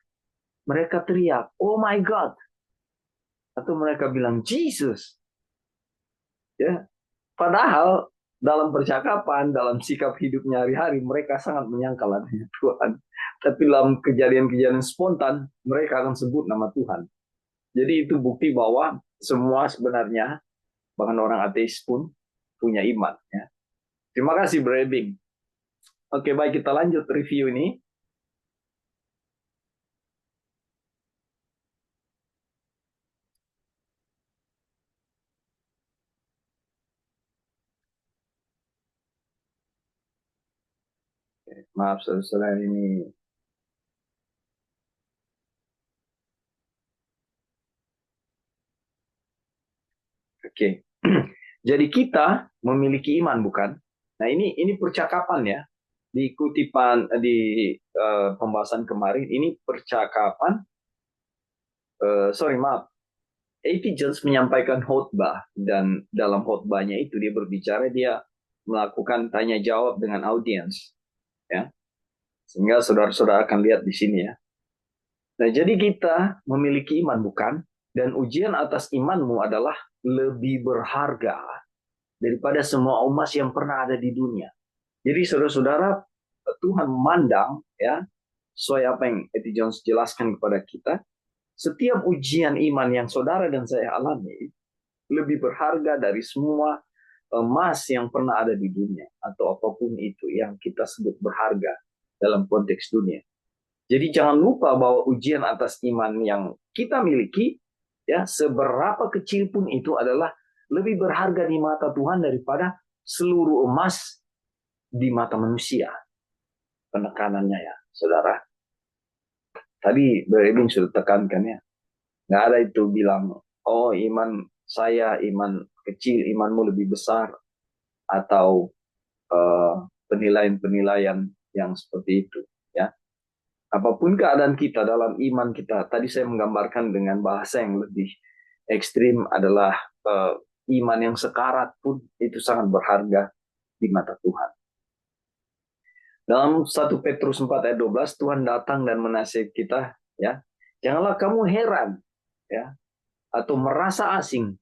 mereka teriak, "Oh my God!" Atau mereka bilang, "Jesus!" Ya, padahal dalam percakapan, dalam sikap hidupnya hari-hari, mereka sangat menyangkal adanya Tuhan. Tapi dalam kejadian-kejadian spontan, mereka akan sebut nama Tuhan. Jadi itu bukti bahwa semua sebenarnya, bahkan orang ateis pun punya iman. Ya. Terima kasih, Brebing. Oke, baik, kita lanjut review ini. Maaf, saudara ini. Oke. Jadi kita memiliki iman, bukan? Nah, ini percakapan ya. Di kutipan di pembahasan kemarin, ini percakapan sorry, maaf. A.T. Jones menyampaikan khotbah, dan dalam khotbahnya itu dia berbicara, dia melakukan tanya jawab dengan audiens, ya. Sehingga saudara-saudara akan lihat di sini ya. Nah, jadi kita memiliki iman, bukan? Dan ujian atas imanmu adalah lebih berharga daripada semua emas yang pernah ada di dunia. Jadi saudara-saudara, Tuhan memandang ya, sesuai apa yang A.T. Jones jelaskan kepada kita, setiap ujian iman yang saudara dan saya alami lebih berharga dari semua emas yang pernah ada di dunia, atau apapun itu yang kita sebut berharga dalam konteks dunia. Jadi jangan lupa bahwa ujian atas iman yang kita miliki, ya, seberapa kecil pun itu adalah lebih berharga di mata Tuhan daripada seluruh emas di mata manusia. Penekanannya ya, saudara. Tadi Beredin sudah tekankan ya. Nggak ada itu bilang, oh iman saya, iman kecil, imanmu lebih besar. Atau penilaian-penilaian yang seperti itu. Ya. Apapun keadaan kita dalam iman kita, tadi saya menggambarkan dengan bahasa yang lebih ekstrim adalah iman yang sekarat pun itu sangat berharga di mata Tuhan. Dalam 1 Petrus 4 ayat 12, Tuhan datang dan menasihati kita, ya. Janganlah kamu heran, ya, atau merasa asing.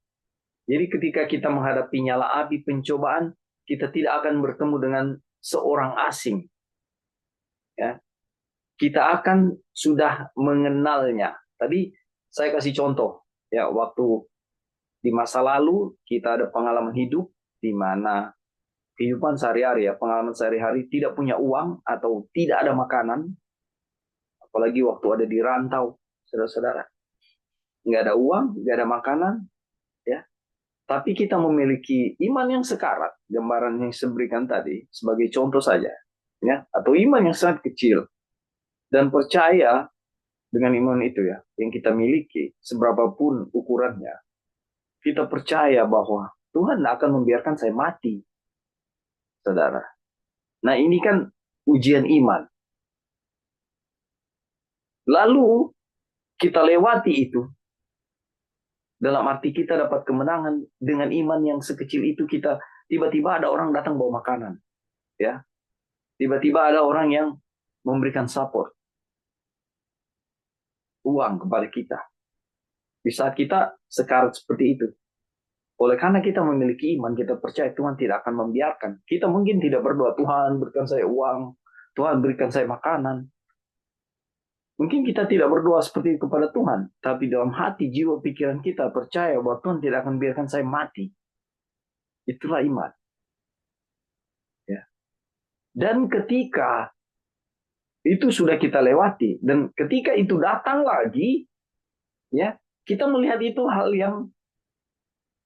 Jadi ketika kita menghadapi nyala api pencobaan, kita tidak akan bertemu dengan seorang asing. Ya. Kita akan sudah mengenalnya. Tadi saya kasih contoh, ya, waktu di masa lalu kita ada pengalaman hidup di mana kehidupan sehari-hari, ya, pengalaman sehari-hari tidak punya uang atau tidak ada makanan, apalagi waktu ada di rantau, saudara-saudara, nggak ada uang, nggak ada makanan, ya. Tapi kita memiliki iman yang sekarat, gambaran yang saya berikan tadi sebagai contoh saja, ya, atau iman yang sangat kecil, dan percaya dengan iman itu ya, yang kita miliki, seberapapun ukurannya, kita percaya bahwa Tuhan akan membiarkan saya mati, saudara. Nah ini kan ujian iman. Lalu kita lewati itu, dalam arti kita dapat kemenangan dengan iman yang sekecil itu. Kita tiba-tiba ada orang datang bawa makanan, ya. Tiba-tiba ada orang yang memberikan support uang kepada kita di saat kita sekarat seperti itu. Oleh karena kita memiliki iman, kita percaya Tuhan tidak akan membiarkan. Kita mungkin tidak berdoa, Tuhan berikan saya uang, Tuhan berikan saya makanan. Mungkin kita tidak berdoa seperti itu kepada Tuhan, tapi dalam hati, jiwa, pikiran kita percaya bahwa Tuhan tidak akan biarkan saya mati. Itulah iman. Ya. Dan ketika itu sudah kita lewati, dan ketika itu datang lagi, ya, kita melihat itu hal yang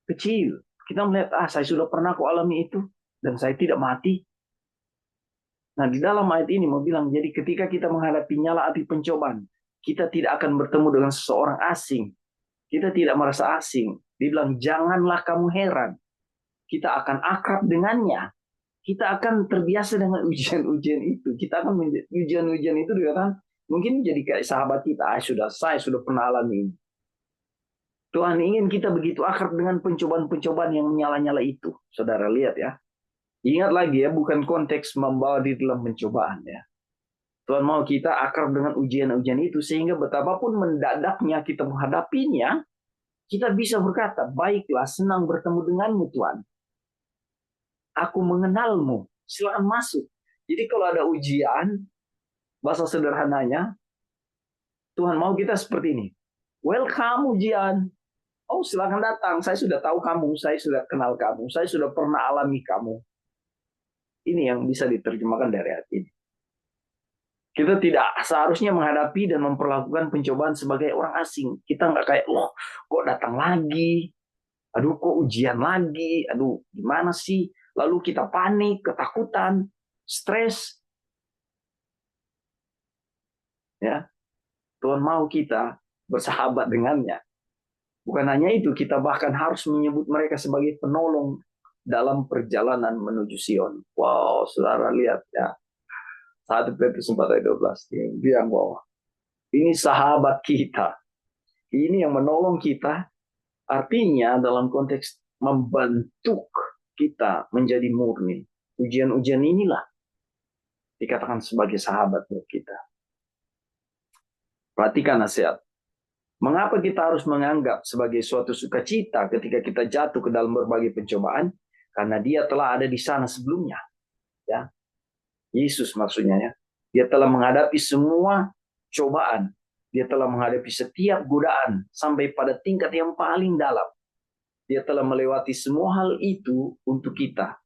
kecil. Kita melihat, saya sudah pernah aku alami itu, dan saya tidak mati. Nah, di dalam ayat ini mau bilang, jadi ketika kita menghadapi nyala api pencobaan, kita tidak akan bertemu dengan seseorang asing. Kita tidak merasa asing. Dibilang, janganlah kamu heran. Kita akan akrab dengannya. Kita akan terbiasa dengan ujian-ujian itu. Kita akan ujian-ujian itu dikatakan mungkin jadi kayak sahabat kita. Saya sudah pernah alami ini. Tuhan ingin kita begitu akrab dengan pencobaan-pencobaan yang menyala-nyala itu. Saudara lihat ya. Ingat lagi ya, bukan konteks membawa di dalam pencobaan ya. Tuhan mau kita akrab dengan ujian-ujian itu, sehingga betapapun mendadaknya kita menghadapinya, kita bisa berkata, baiklah, senang bertemu denganmu Tuhan. Aku mengenalmu, silakan masuk. Jadi kalau ada ujian, bahasa sederhananya, Tuhan mau kita seperti ini. Welcome ujian. Oh silakan datang, saya sudah tahu kamu, saya sudah kenal kamu, saya sudah pernah alami kamu. Ini yang bisa diterjemahkan dari ayat ini. Kita tidak seharusnya menghadapi dan memperlakukan pencobaan sebagai orang asing. Kita nggak kayak, loh kok datang lagi? Aduh kok ujian lagi? Aduh gimana sih? Lalu kita panik, ketakutan, stres. Ya, Tuhan mau kita bersahabat dengannya. Bukan hanya itu, kita bahkan harus menyebut mereka sebagai penolong dalam perjalanan menuju Sion. Wow, saudara lihat ya. 1 Petrus 4 ayat 12. Dia bilang bahwa ini sahabat kita. Ini yang menolong kita Artinya dalam konteks membentuk kita menjadi murni. Ujian-ujian inilah dikatakan sebagai sahabat buat kita. Perhatikan nasihat. Mengapa kita harus menganggap sebagai suatu sukacita ketika kita jatuh ke dalam berbagai pencobaan? Karena dia telah ada di sana sebelumnya. Ya, Yesus maksudnya ya. Dia telah menghadapi semua cobaan. Dia telah menghadapi setiap godaan sampai pada tingkat yang paling dalam. Dia telah melewati semua hal itu untuk kita.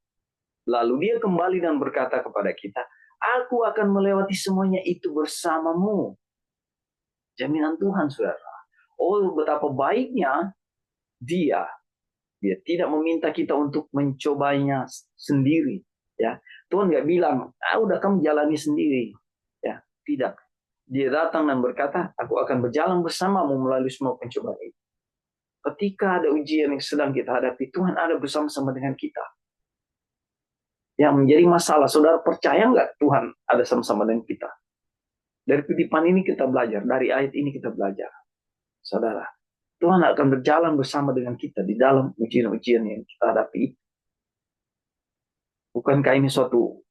Lalu dia kembali dan berkata kepada kita, aku akan melewati semuanya itu bersamamu. Jaminan Tuhan, saudara. Oh, betapa baiknya dia. Dia tidak meminta kita untuk mencobanya sendiri. Ya, Tuhan nggak bilang, udah kamu jalani sendiri. Ya, tidak. Dia datang dan berkata, aku akan berjalan bersamamu melalui semua pencobaan itu. Ketika ada ujian yang sedang kita hadapi, Tuhan ada bersama-sama dengan kita. Yang menjadi masalah, saudara percaya nggak Tuhan ada sama-sama dengan kita? Dari kutipan ini kita belajar, dari ayat ini kita belajar. Saudara, Tuhan akan berjalan bersama dengan kita di dalam ujian-ujian yang kita hadapi. Bukankah ini suatu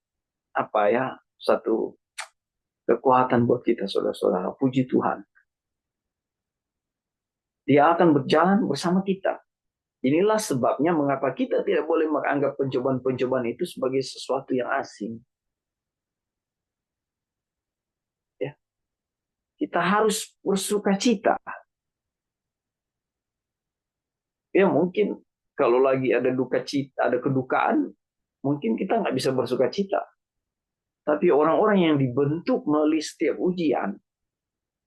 satu kekuatan buat kita, saudara-saudara. Puji Tuhan. Dia akan berjalan bersama kita. Inilah sebabnya mengapa kita tidak boleh menganggap pencobaan-pencobaan itu sebagai sesuatu yang asing. Ya. Kita harus bersuka cita. Ya mungkin kalau lagi ada duka cita, ada kedukaan, mungkin kita nggak bisa bersuka cita. Tapi orang-orang yang dibentuk melalui setiap ujian,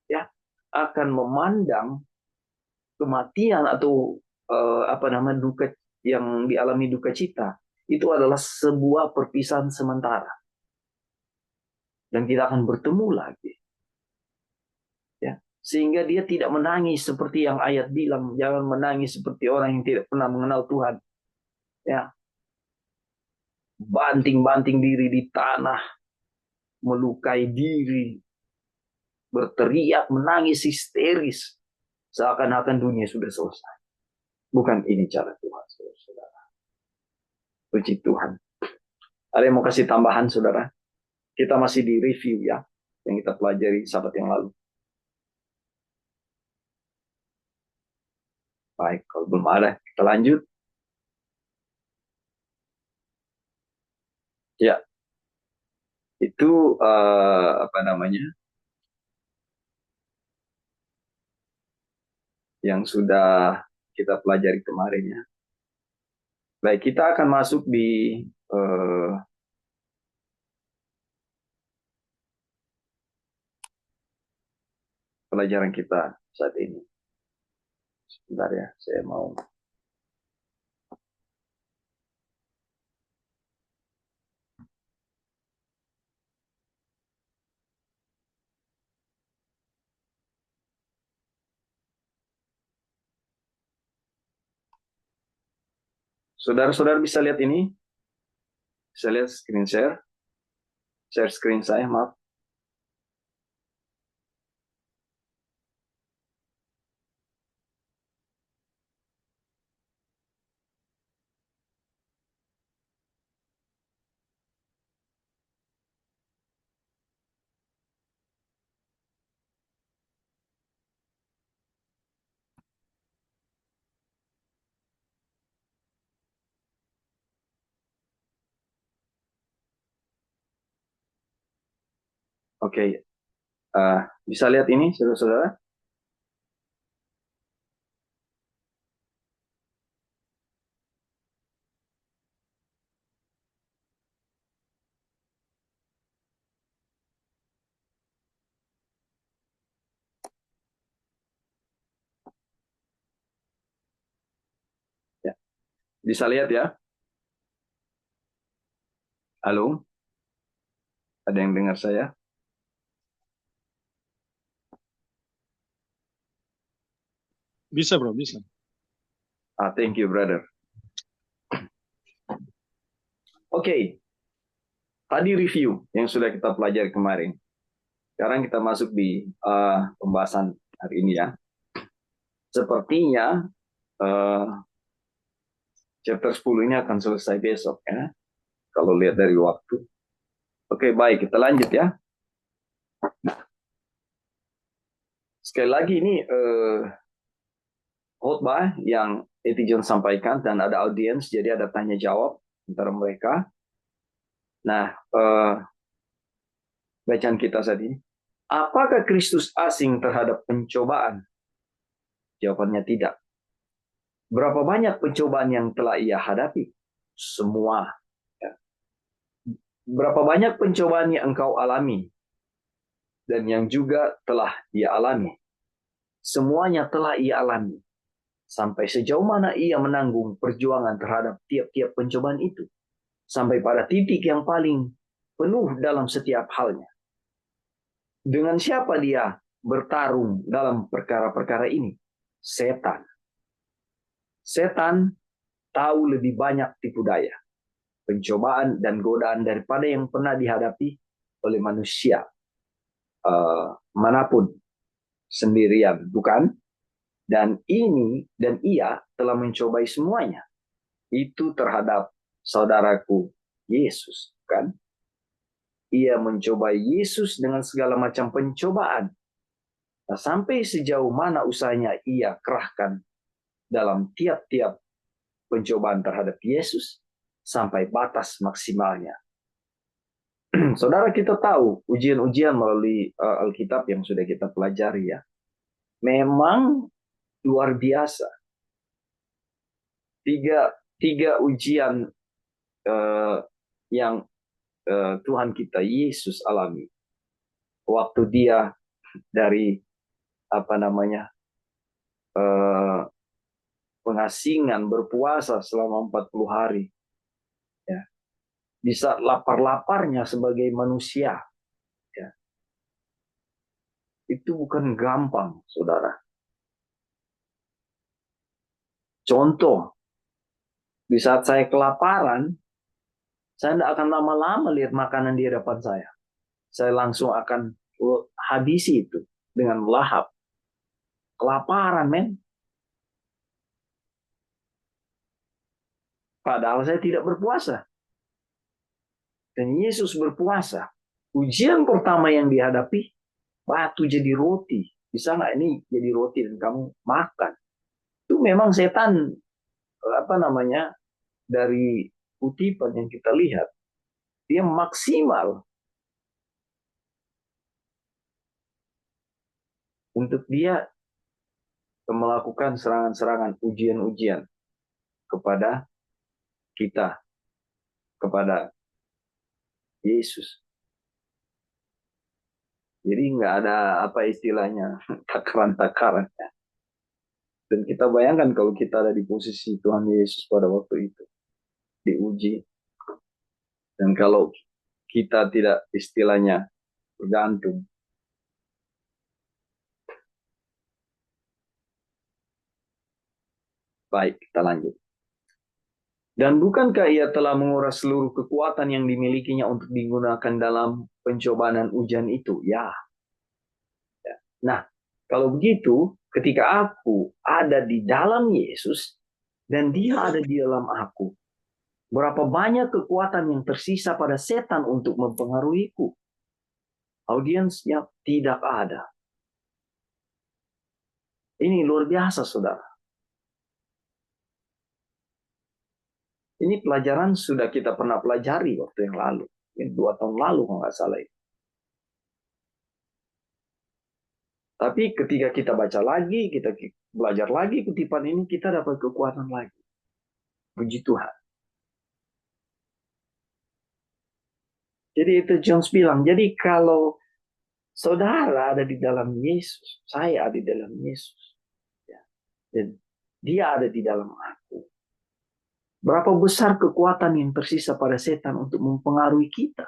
ya, akan memandang kematian atau duka yang dialami duka cita itu adalah sebuah perpisahan sementara, dan kita akan bertemu lagi. Ya, sehingga dia tidak menangis seperti yang ayat bilang, jangan menangis seperti orang yang tidak pernah mengenal Tuhan. Ya, banting-banting diri di tanah, melukai diri, berteriak, menangis histeris, seakan-akan dunia sudah selesai. Bukan ini cara Tuhan, saudara. Puji Tuhan. Ada yang mau kasih tambahan, saudara? Kita masih di review ya, yang kita pelajari sahabat yang lalu. Baik, kalau belum ada, kita lanjut. Ya, itu yang sudah kita pelajari kemarin ya. Baik, kita akan masuk di pelajaran kita saat ini. Sebentar ya, saya mau. Saudara-saudara bisa lihat ini? Bisa lihat screen share? Share screen saya, maaf. Oke, bisa lihat ini, saudara-saudara? Ya, bisa lihat ya? Halo? Ada yang dengar saya? Bisa bro, bisa. Thank you, brother. Oke, tadi review yang sudah kita pelajari kemarin. Sekarang kita masuk di pembahasan hari ini ya. Sepertinya eh, chapter 10 ini akan selesai besok ya. Kalau lihat dari waktu. Oke, baik, kita lanjut ya. Sekali lagi ini khotbah yang Eti John sampaikan dan ada audiens, jadi ada tanya jawab antara mereka. Nah, bacaan kita saat ini. Apakah Kristus asing terhadap pencobaan? Jawabannya tidak. Berapa banyak pencobaan yang telah ia hadapi? Semua. Ya. Berapa banyak pencobaan yang engkau alami? Dan yang juga telah ia alami. Semuanya telah ia alami. Sampai sejauh mana ia menanggung perjuangan terhadap tiap-tiap pencobaan itu. Sampai pada titik yang paling penuh dalam setiap halnya. Dengan siapa dia bertarung dalam perkara-perkara ini? Setan. Setan tahu lebih banyak tipu daya, pencobaan dan godaan daripada yang pernah dihadapi oleh manusia manapun sendirian, bukan? Dan ia telah mencobai semuanya. Itu terhadap saudaraku Yesus, kan? Ia mencobai Yesus dengan segala macam pencobaan. Nah, sampai sejauh mana usahanya ia kerahkan dalam tiap-tiap pencobaan terhadap Yesus sampai batas maksimalnya. Saudara, kita tahu ujian-ujian melalui Alkitab yang sudah kita pelajari ya. Memang luar biasa. Tiga ujian yang Tuhan kita Yesus alami. Waktu dia dari pengasingan berpuasa selama 40 hari. Ya. Di saat lapar-laparnya sebagai manusia. Ya. Itu bukan gampang, saudara. Contoh, di saat saya kelaparan, saya tidak akan lama-lama lihat makanan di hadapan saya. Saya langsung akan habisi itu dengan lahap. Kelaparan, men. Padahal saya tidak berpuasa. Dan Yesus berpuasa. Ujian pertama yang dihadapi, batu jadi roti. Bisa nggak ini jadi roti dan kamu makan? Itu memang setan, dari kutipan yang kita lihat, dia maksimal untuk dia melakukan serangan-serangan, ujian-ujian kepada kita, kepada Yesus. Jadi nggak ada apa istilahnya takaran-takaran. Dan kita bayangkan kalau kita ada di posisi Tuhan Yesus pada waktu itu, diuji. Dan kalau kita tidak istilahnya bergantung. Baik, kita lanjut. Dan bukankah ia telah menguras seluruh kekuatan yang dimilikinya untuk digunakan dalam pencobaan dan ujian itu? Ya. Nah, kalau begitu, ketika aku ada di dalam Yesus dan dia ada di dalam aku, berapa banyak kekuatan yang tersisa pada setan untuk mempengaruhiku? Audiensnya tidak ada. Ini luar biasa, saudara. Ini pelajaran sudah kita pernah pelajari waktu yang lalu. Ini 2 tahun lalu kalau nggak salah. Tapi ketika kita baca lagi, kita belajar lagi kutipan ini, kita dapat kekuatan lagi. Puji Tuhan. Jadi itu Jones bilang, jadi kalau saudara ada di dalam Yesus, saya ada di dalam Yesus. Ya. Dan dia ada di dalam aku. Berapa besar kekuatan yang tersisa pada setan untuk mempengaruhi kita?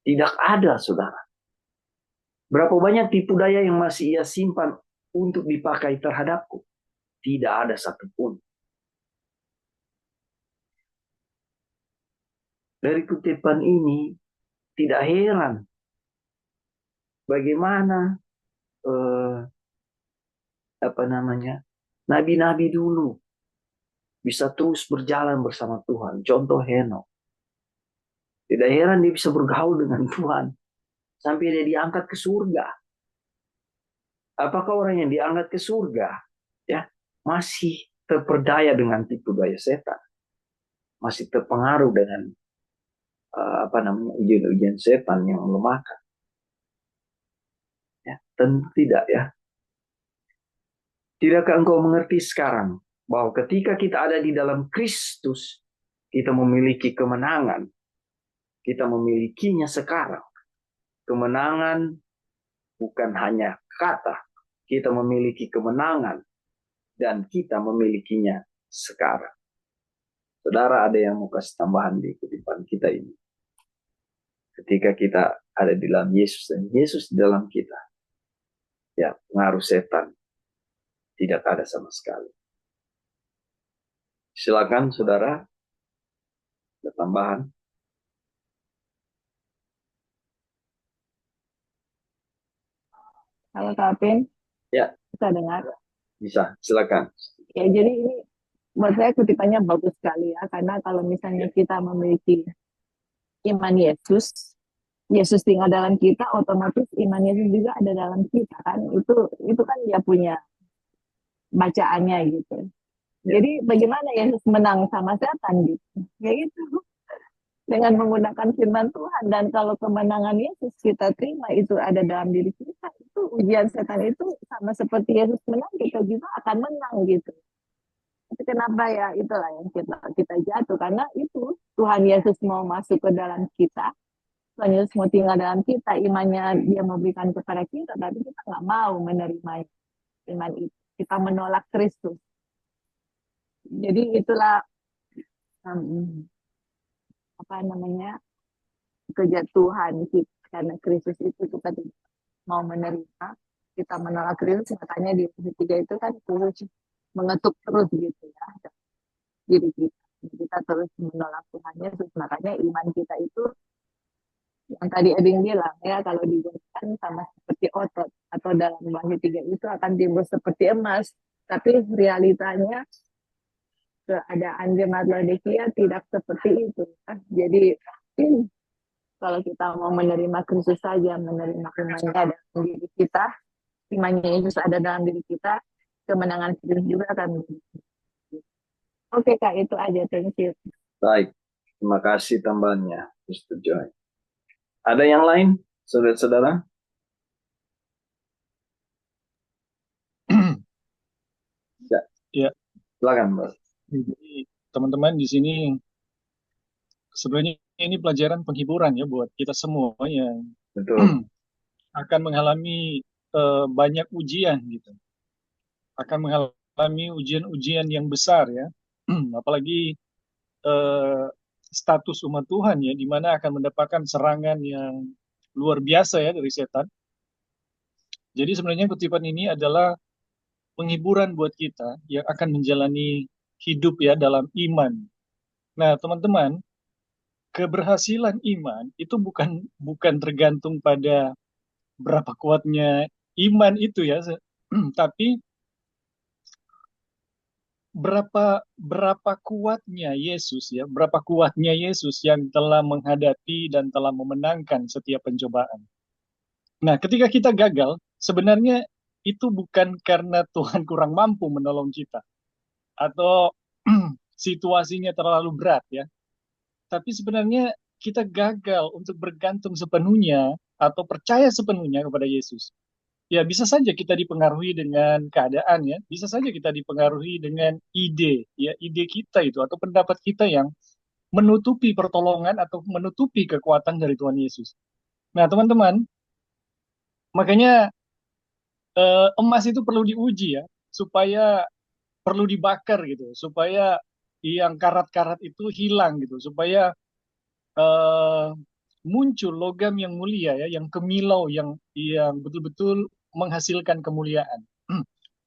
Tidak ada, saudara. Berapa banyak tipu daya yang masih ia simpan untuk dipakai terhadapku? Tidak ada satupun. Dari kutipan ini, tidak heran bagaimana Nabi-nabi dulu bisa terus berjalan bersama Tuhan. Contoh Henok. Tidak heran dia bisa bergaul dengan Tuhan. Sampai dia diangkat ke surga. Apakah orang yang diangkat ke surga ya masih terperdaya dengan tipu daya setan? Masih terpengaruh dengan ujian-ujian setan yang melemahkan? Ya, tentu tidak ya. Tidakkah engkau mengerti sekarang bahwa ketika kita ada di dalam Kristus, kita memiliki kemenangan. Kita memilikinya sekarang. Kemenangan bukan hanya kata. Kita memiliki kemenangan dan kita memilikinya sekarang. Saudara, ada yang mau kasih tambahan di kutipan kita ini. Ketika kita ada di dalam Yesus dan Yesus di dalam kita, ya pengaruh setan tidak ada sama sekali. Silakan saudara, ada tambahan. Halo Kak Ya, bisa dengar? bisa. Silakan. Ya, jadi ini buat saya kutipannya bagus sekali ya, karena kalau misalnya kita memiliki iman Yesus, Yesus tinggal dalam kita, otomatis iman Yesus juga ada dalam kita kan. Itu kan dia punya bacaannya gitu. Ya. Jadi bagaimana Yesus menang sama setan gitu? Ya itu dengan menggunakan firman Tuhan, dan kalau kemenangan Yesus kita terima itu ada dalam diri kita, itu ujian setan itu sama seperti Yesus menang, kita juga akan menang gitu. Tapi kenapa ya itulah yang kita jatuh, karena itu Tuhan Yesus mau masuk ke dalam kita, Tuhan Yesus mau tinggal dalam kita, imannya dia mau berikan kepada kita, tapi kita nggak mau menerima iman itu, kita menolak Kristus. Jadi itulah um, apa namanya kejatuhan kita, karena Kristus itu kita tidak mau menerima, kita menolak Kristus, makanya di ayat 3 itu kan terus mengetuk terus gitu ya diri kita. Kita terus menolak Tuhan Yesus, makanya iman kita itu yang tadi Eding bilang ya, kalau digunakan sama seperti otot atau dalam Wahyu 3 itu akan timbul seperti emas, tapi realitanya keadaan jemaat Laodikia tidak seperti itu. Jadi kalau kita mau menerima Kristus saja, menerima imannya dalam diri kita, imannya Yesus ada dalam diri kita, kemenangan Kristus juga akan. Oke Kak, itu aja. Thank you. Baik. Terima kasih tambahannya, Mr. Joy. Ada yang lain, saudara-saudara? Ya. Ya, Silakan, Mas. jadi teman-teman di sini sebenarnya ini pelajaran penghiburan ya buat kita semua yang Betul. akan mengalami banyak ujian gitu. Akan mengalami ujian-ujian yang besar ya. Apalagi eh, status umat Tuhan ya, di mana akan mendapatkan serangan yang luar biasa ya dari setan. Jadi sebenarnya kutipan ini adalah penghiburan buat kita yang akan menjalani hidup ya dalam iman. Nah, teman-teman, keberhasilan iman itu bukan bukan tergantung pada berapa kuatnya iman itu ya, tapi berapa berapa kuatnya Yesus ya, berapa kuatnya Yesus yang telah menghadapi dan telah memenangkan setiap pencobaan. Nah, ketika kita gagal, sebenarnya itu bukan karena Tuhan kurang mampu menolong kita atau situasinya terlalu berat ya, tapi sebenarnya kita gagal untuk bergantung sepenuhnya atau percaya sepenuhnya kepada Yesus. Ya, bisa saja kita dipengaruhi dengan keadaan ya, bisa saja kita dipengaruhi dengan ide, ya, ide kita itu atau pendapat kita yang menutupi pertolongan atau menutupi kekuatan dari Tuhan Yesus. Nah, teman-teman, makanya emas itu perlu diuji ya, supaya perlu dibakar gitu, supaya yang karat-karat itu hilang gitu, supaya eh, muncul logam yang mulia ya, yang kemilau, yang betul-betul menghasilkan kemuliaan.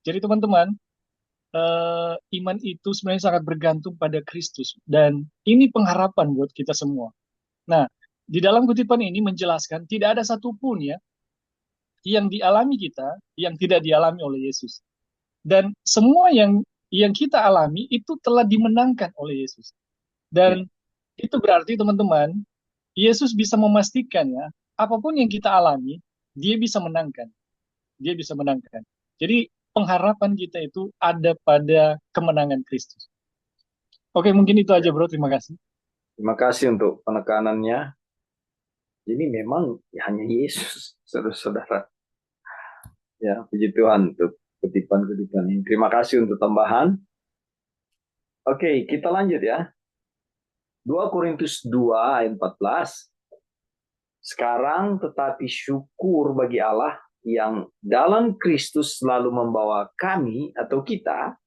Jadi teman-teman, iman itu sebenarnya sangat bergantung pada Kristus dan ini pengharapan buat kita semua. Nah, di dalam kutipan ini menjelaskan tidak ada satupun ya yang dialami kita yang tidak dialami oleh Yesus. Dan semua yang kita alami itu telah dimenangkan oleh Yesus. Dan itu berarti teman-teman, Yesus bisa memastikan ya, apapun yang kita alami, dia bisa menangkan. Dia bisa menangkan. Jadi pengharapan kita itu ada pada kemenangan Kristus. Oke, mungkin itu aja bro, terima kasih. Terima kasih untuk penekanannya. Jadi memang hanya Yesus, saudara-saudara. Ya, puji Tuhan untuk kutipan-kutipan ini. Terima kasih untuk tambahan. Oke, kita lanjut ya. 2 Korintus 2 ayat 14. Sekarang tetapi syukur bagi Allah yang dalam Kristus selalu membawa kami atau kita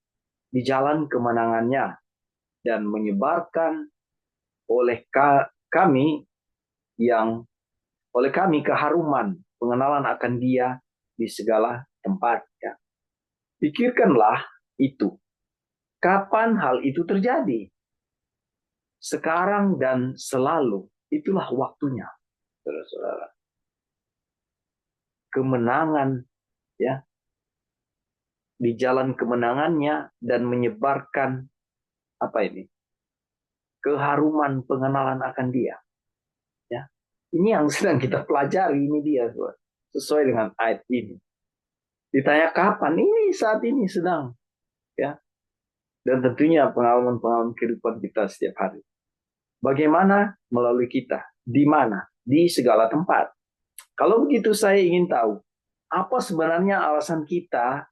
di jalan kemenangannya dan menyebarkan oleh kami yang oleh kami keharuman pengenalan akan Dia di segala tempat. Ya. Pikirkanlah itu. Kapan hal itu terjadi? Sekarang dan selalu. Itulah waktunya, saudara-saudara. Kemenangan, ya, di jalan kemenangannya dan menyebarkan apa ini? Keharuman pengenalan akan Dia. Ya. Ini yang sedang kita pelajari, ini dia, sesuai dengan ayat ini. Ditanya kapan? Ini saat ini sedang, ya. Dan tentunya pengalaman-pengalaman kehidupan kita setiap hari. Bagaimana melalui kita? Di mana? Di segala tempat. Kalau begitu saya ingin tahu, apa sebenarnya alasan kita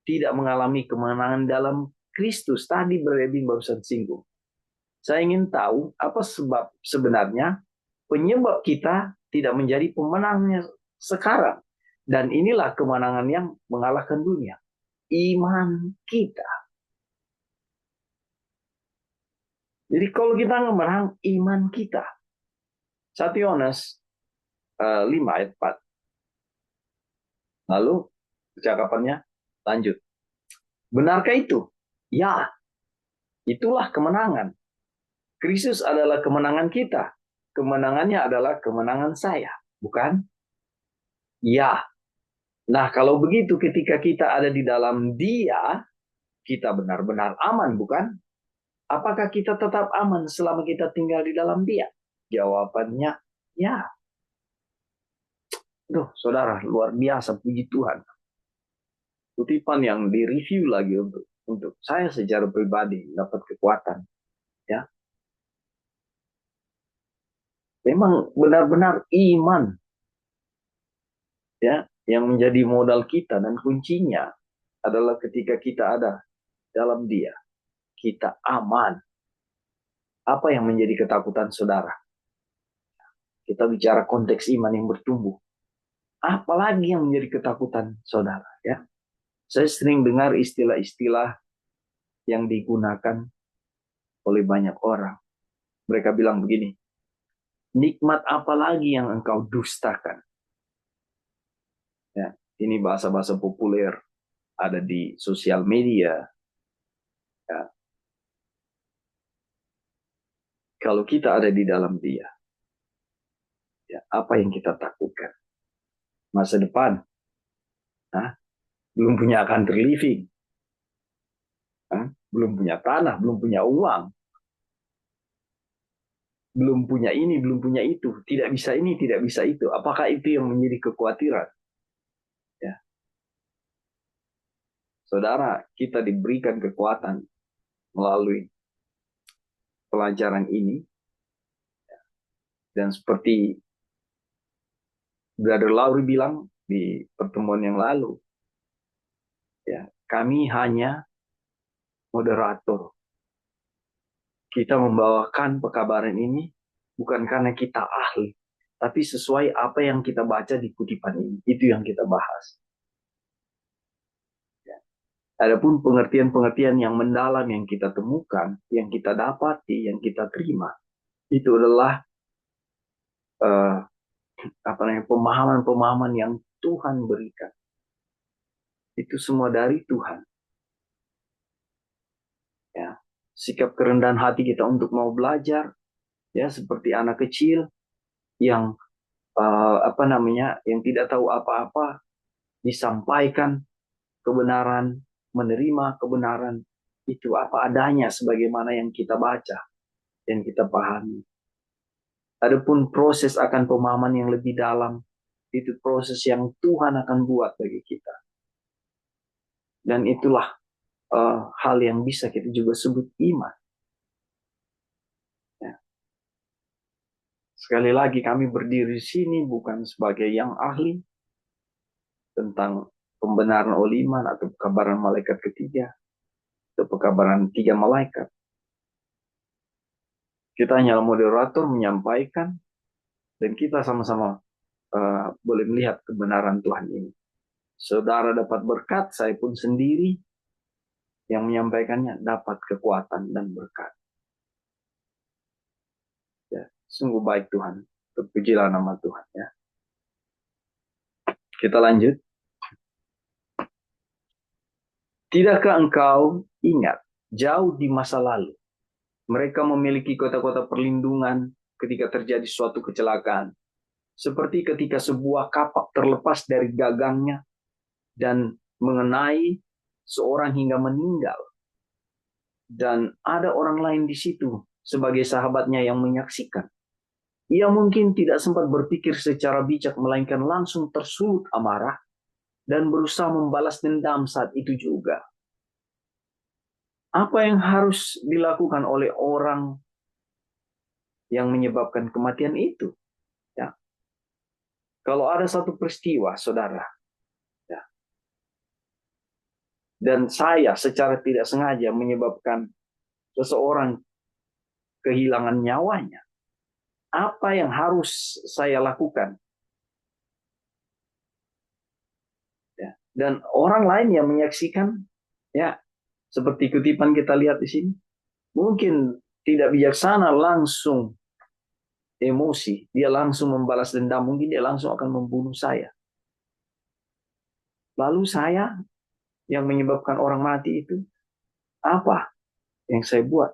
tidak mengalami kemenangan dalam Kristus? Tadi Brebing barusan singgung. Saya ingin tahu apa sebab sebenarnya penyebab kita tidak menjadi pemenangnya sekarang. Dan inilah kemenangan yang mengalahkan dunia. Iman kita. Jadi kalau kita menang, iman kita. 1 Yohanes 5 ayat 4. Lalu percakapannya lanjut. Benarkah itu? Ya, itulah kemenangan. Kristus adalah kemenangan kita. Kemenangannya adalah kemenangan saya, bukan? Ya. Nah, kalau begitu ketika kita ada di dalam Dia, kita benar-benar aman, bukan? Apakah kita tetap aman selama kita tinggal di dalam Dia? Jawabannya, ya. Duh, saudara, luar biasa, puji Tuhan. Kutipan yang direview lagi untuk saya secara pribadi dapat kekuatan. Ya, memang benar-benar iman, ya, yang menjadi modal kita dan kuncinya adalah ketika kita ada dalam Dia, kita aman. Apa yang menjadi ketakutan saudara? Kita bicara konteks iman yang bertumbuh. Apalagi yang menjadi ketakutan saudara, ya? Saya sering dengar istilah-istilah yang digunakan oleh banyak orang. Mereka bilang begini, nikmat apa lagi yang engkau dustakan? Ya, ini bahasa-bahasa populer ada di sosial media. Ya. Kalau kita ada di dalam Dia, ya, apa yang kita takutkan? Masa depan, belum punya country living, belum punya tanah, belum punya uang, belum punya ini, belum punya itu, tidak bisa ini, tidak bisa itu. Apakah itu yang menjadi kekhawatiran? Ya. Saudara, kita diberikan kekuatan melalui pelajaran ini. Dan seperti Brother Lauri bilang di pertemuan yang lalu, ya, kami hanya moderator. Kita membawakan pekabaran ini bukan karena kita ahli, tapi sesuai apa yang kita baca di kutipan ini. Itu yang kita bahas. Ya. Adapun pengertian-pengertian yang mendalam yang kita temukan, yang kita dapati, yang kita terima, itu adalah pemahaman-pemahaman yang Tuhan berikan. Itu semua dari Tuhan. Ya, sikap kerendahan hati kita untuk mau belajar, ya, seperti anak kecil yang yang tidak tahu apa-apa, disampaikan kebenaran, menerima kebenaran itu apa adanya sebagaimana yang kita baca dan kita pahami. Adapun proses akan pemahaman yang lebih dalam, itu proses yang Tuhan akan buat bagi kita. Dan itulah hal yang bisa kita juga sebut iman. Ya. Sekali lagi kami berdiri di sini bukan sebagai yang ahli tentang pembenaran oleh iman atau pekabaran malaikat ketiga atau pekabaran 3 malaikat. Kita hanyalah moderator menyampaikan dan kita sama-sama boleh melihat kebenaran Tuhan ini. Saudara dapat berkat, saya pun sendiri yang menyampaikannya dapat kekuatan dan berkat. Ya, sungguh baik Tuhan. Terpujilah nama Tuhan. Ya. Kita lanjut. Tidakkah engkau ingat jauh di masa lalu mereka memiliki kota-kota perlindungan ketika terjadi suatu kecelakaan, seperti ketika sebuah kapak terlepas dari gagangnya dan mengenai seorang hingga meninggal, dan ada orang lain di situ sebagai sahabatnya yang menyaksikan. Ia mungkin tidak sempat berpikir secara bijak, melainkan langsung tersulut amarah dan berusaha membalas dendam saat itu juga. Apa yang harus dilakukan oleh orang yang menyebabkan kematian itu? Ya. Kalau ada satu peristiwa, saudara, ya, dan saya secara tidak sengaja menyebabkan seseorang kehilangan nyawanya, apa yang harus saya lakukan? Ya. Dan orang lain yang menyaksikan, ya, seperti kutipan kita lihat di sini, mungkin tidak bijaksana langsung emosi, dia langsung membalas dendam, mungkin dia langsung akan membunuh saya. Lalu saya yang menyebabkan orang mati itu, apa yang saya buat?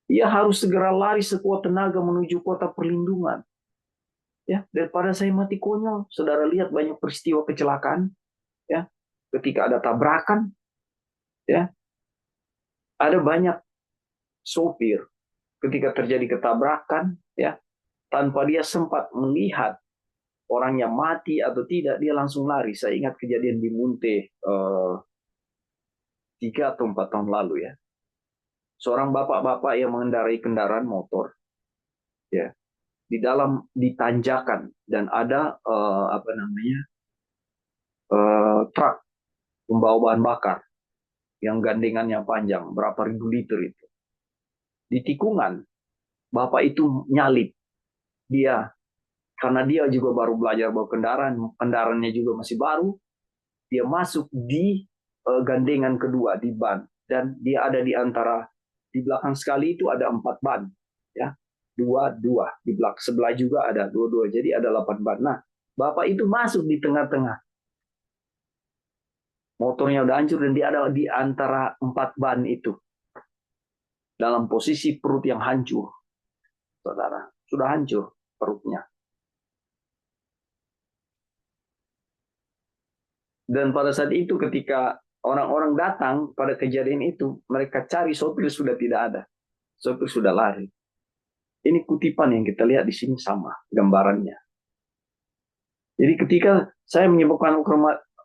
Ia harus segera lari sekuat tenaga menuju kota perlindungan. Ya, daripada saya mati konyol. Saudara lihat banyak peristiwa kecelakaan, ya, ketika ada tabrakan, ya, ada banyak sopir ketika terjadi ketabrakan, ya, tanpa dia sempat melihat orangnya mati atau tidak, dia langsung lari. Saya ingat kejadian di Munte 3 atau 4 tahun lalu, ya. Seorang bapak-bapak yang mengendarai kendaraan motor, ya, di dalam ditanjakan dan ada truk membawa bahan bakar yang gandengannya panjang berapa ribu liter itu. Di tikungan bapak itu nyalip, dia karena dia juga baru belajar bawa kendaraannya juga masih baru, dia masuk di gandengan kedua di ban, dan dia ada di antara, di belakang sekali itu ada 4 ban, ya, dua di belakang sebelah juga ada dua, jadi ada 8 ban. Nah, bapak itu masuk di tengah-tengah, motornya udah hancur dan dia ada di antara 4 ban itu dalam posisi perut yang hancur, saudara, sudah hancur perutnya. Dan pada saat itu ketika orang-orang datang pada kejadian itu, mereka cari sopir sudah tidak ada. Sopir sudah lari. Ini kutipan yang kita lihat di sini sama gambarannya. Jadi ketika saya menyebabkan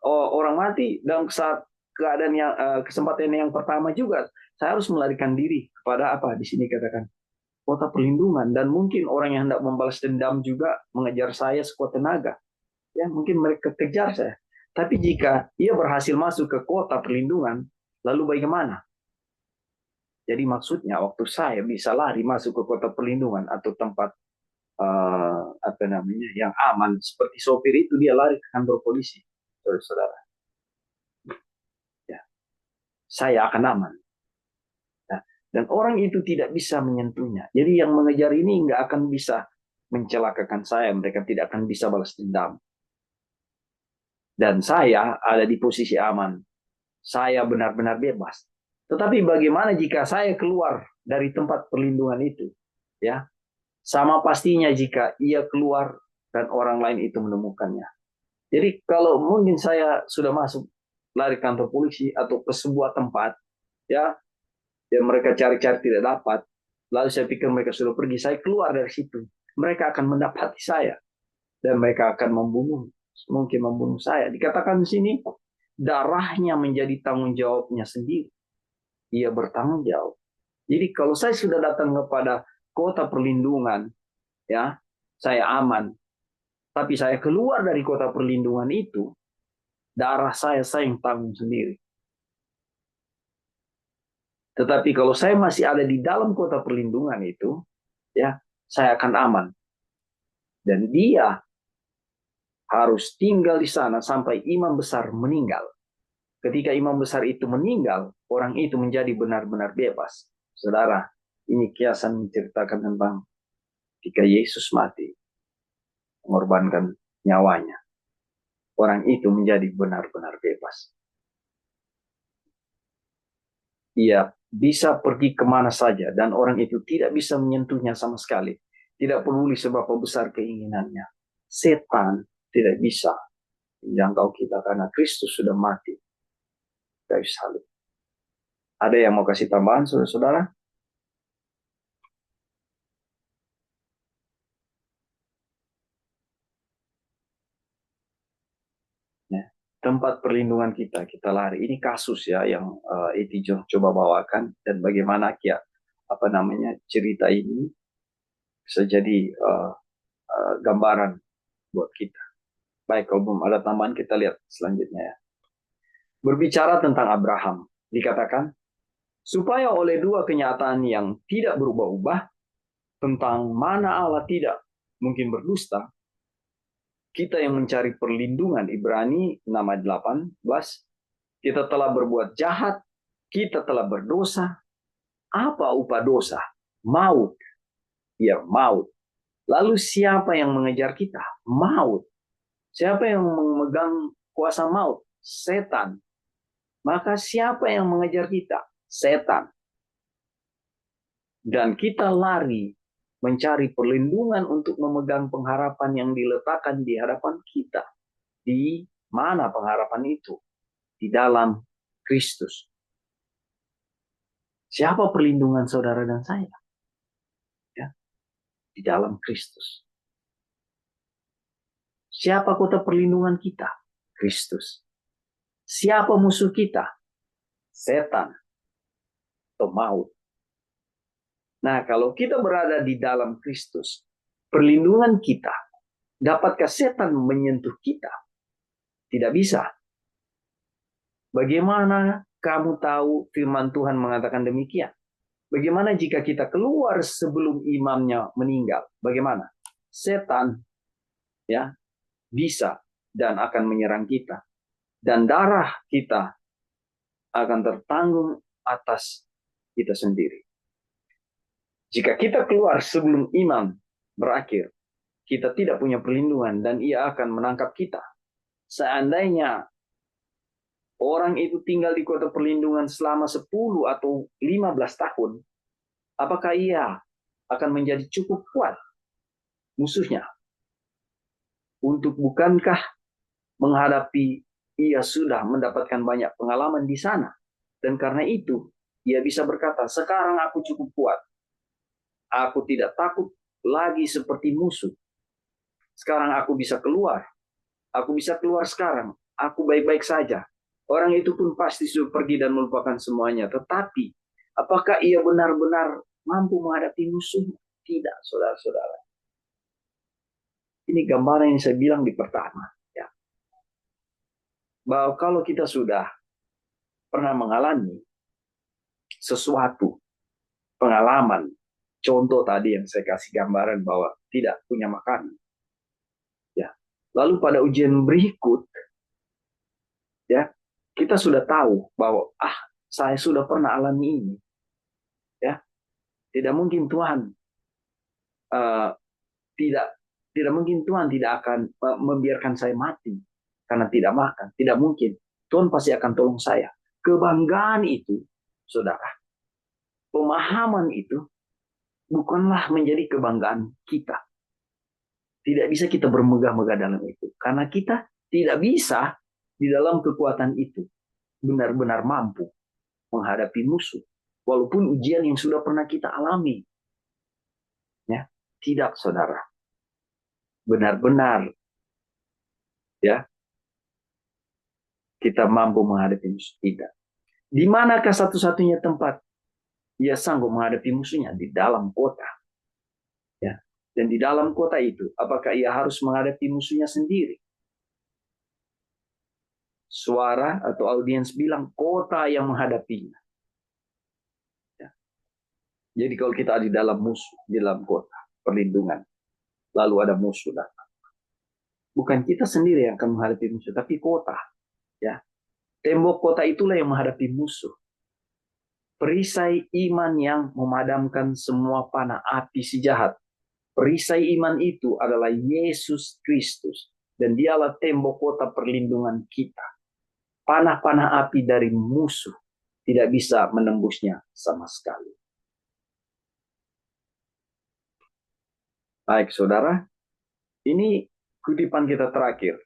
orang mati dalam saat keadaan yang kesempatan yang pertama juga, saya harus melarikan diri kepada apa di sini katakan kota perlindungan, dan mungkin orang yang hendak membalas dendam juga mengejar saya sekuat tenaga. Ya, mungkin mereka kejar saya. Tapi jika ia berhasil masuk ke kota perlindungan, lalu bagaimana? Jadi maksudnya waktu saya bisa lari masuk ke kota perlindungan atau tempat yang aman seperti sopir itu, dia lari ke kantor polisi, saudara. Ya, saya akan aman. Nah, dan orang itu tidak bisa menyentuhnya. Jadi yang mengejar ini nggak akan bisa mencelakakan saya. Mereka tidak akan bisa balas dendam. Dan saya ada di posisi aman. Saya benar-benar bebas. Tetapi bagaimana jika saya keluar dari tempat perlindungan itu? Ya, sama pastinya jika ia keluar dan orang lain itu menemukannya. Jadi kalau mungkin saya sudah masuk, lari kantor polisi atau ke sebuah tempat, ya, yang mereka cari-cari tidak dapat. Lalu saya pikir mereka sudah pergi, saya keluar dari situ. Mereka akan mendapati saya dan mereka akan membunuh, mungkin membunuh saya. Dikatakan di sini darahnya menjadi tanggung jawabnya sendiri. Ia bertanggung jawab. Jadi kalau saya sudah datang kepada kota perlindungan, ya, saya aman. Tapi saya keluar dari kota perlindungan itu, darah saya yang tanggung sendiri. Tetapi kalau saya masih ada di dalam kota perlindungan itu, ya, saya akan aman. Dan dia harus tinggal di sana sampai imam besar meninggal. Ketika imam besar itu meninggal, orang itu menjadi benar-benar bebas. Saudara, ini kiasan menceritakan tentang ketika Yesus mati, mengorbankan nyawanya. Orang itu menjadi benar-benar bebas. Ia bisa pergi kemana saja dan orang itu tidak bisa menyentuhnya sama sekali. Tidak peduli seberapa besar keinginannya. Setan tidak bisa menjangkau kita karena Kristus sudah mati. Kayu salib. Ada yang mau kasih tambahan, saudara-saudara? Ya. Tempat perlindungan kita lari. Ini kasus ya yang Eti coba bawakan dan bagaimana ya cerita ini bisa jadi gambaran buat kita. Baik, kalau belum ada tambahan kita lihat selanjutnya ya. Berbicara tentang Abraham, dikatakan supaya oleh dua kenyataan yang tidak berubah-ubah tentang mana Allah tidak mungkin berdusta, kita yang mencari perlindungan, Ibrani 6:18, kita telah berbuat jahat, kita telah berdosa. Apa upah dosa? Maut. Ya, maut. Lalu siapa yang mengejar kita? Maut. Siapa yang memegang kuasa maut? Setan. Maka siapa yang mengejar kita? Setan. Dan kita lari mencari perlindungan untuk memegang pengharapan yang diletakkan di hadapan kita. Di mana pengharapan itu? Di dalam Kristus. Siapa perlindungan saudara dan saya? Ya, di dalam Kristus. Siapa kota perlindungan kita? Kristus. Siapa musuh kita? Setan atau maut. Nah, kalau kita berada di dalam Kristus, perlindungan kita, dapatkah setan menyentuh kita? Tidak bisa. Bagaimana kamu tahu firman Tuhan mengatakan demikian? Bagaimana jika kita keluar sebelum imamnya meninggal? Bagaimana? Setan ya bisa dan akan menyerang kita. Dan darah kita akan tertanggung atas kita sendiri. Jika kita keluar sebelum imam berakhir, kita tidak punya perlindungan dan ia akan menangkap kita. Seandainya orang itu tinggal di kota perlindungan selama 10 atau 15 tahun, apakah ia akan menjadi cukup kuat musuhnya? Untuk bukankah menghadapi ia sudah mendapatkan banyak pengalaman di sana. Dan karena itu, ia bisa berkata, sekarang aku cukup kuat. Aku tidak takut lagi seperti musuh. Sekarang aku bisa keluar. Aku bisa keluar sekarang. Aku baik-baik saja. Orang itu pun pasti sudah pergi dan melupakan semuanya. Tetapi, apakah ia benar-benar mampu menghadapi musuh? Tidak, saudara-saudara. Ini gambaran yang saya bilang di pertama. Ya. Bahwa kalau kita sudah pernah mengalami sesuatu, pengalaman, contoh tadi yang saya kasih gambaran bahwa tidak punya makanan. Ya. Lalu pada ujian berikut, ya, kita sudah tahu bahwa saya sudah pernah alami ini. Ya. Tidak mungkin Tuhan tidak mungkin Tuhan tidak akan membiarkan saya mati karena tidak makan. Tidak mungkin. Tuhan pasti akan tolong saya. Kebanggaan itu, saudara, pemahaman itu bukanlah menjadi kebanggaan kita. Tidak bisa kita bermegah-megah dalam itu. Karena kita tidak bisa di dalam kekuatan itu. benar-benar mampu menghadapi musuh. Walaupun ujian yang sudah pernah kita alami. Ya, tidak, saudara. Benar-benar ya kita mampu menghadapi musuh. Tidak. Di manakah satu-satunya tempat ia sanggup menghadapi musuhnya? Di dalam kota. Ya. Dan di dalam kota itu, apakah ia harus menghadapi musuhnya sendiri? Suara atau audiens bilang kota yang menghadapinya. Ya. Jadi kalau kita di dalam musuh, di dalam kota, perlindungan, lalu ada musuh datang. Bukan kita sendiri yang akan menghadapi musuh, tapi kota. Ya. Tembok kota itulah yang menghadapi musuh. Perisai iman yang memadamkan semua panah api si jahat. Perisai iman itu adalah Yesus Kristus. Dan dialah tembok kota perlindungan kita. Panah-panah api dari musuh tidak bisa menembusnya sama sekali. Baik, saudara. Ini kutipan kita terakhir.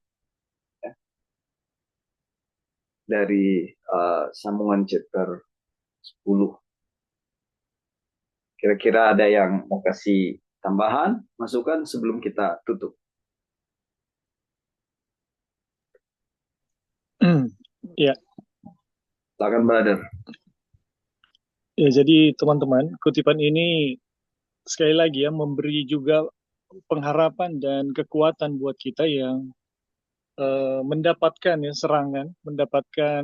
Ya, dari sambungan chapter 10. Kira-kira ada yang mau kasih tambahan, masukan sebelum kita tutup? Ya, Silakan, brother. ya, jadi teman-teman, kutipan ini sekali lagi ya memberi juga pengharapan dan kekuatan buat kita yang mendapatkan ya serangan, mendapatkan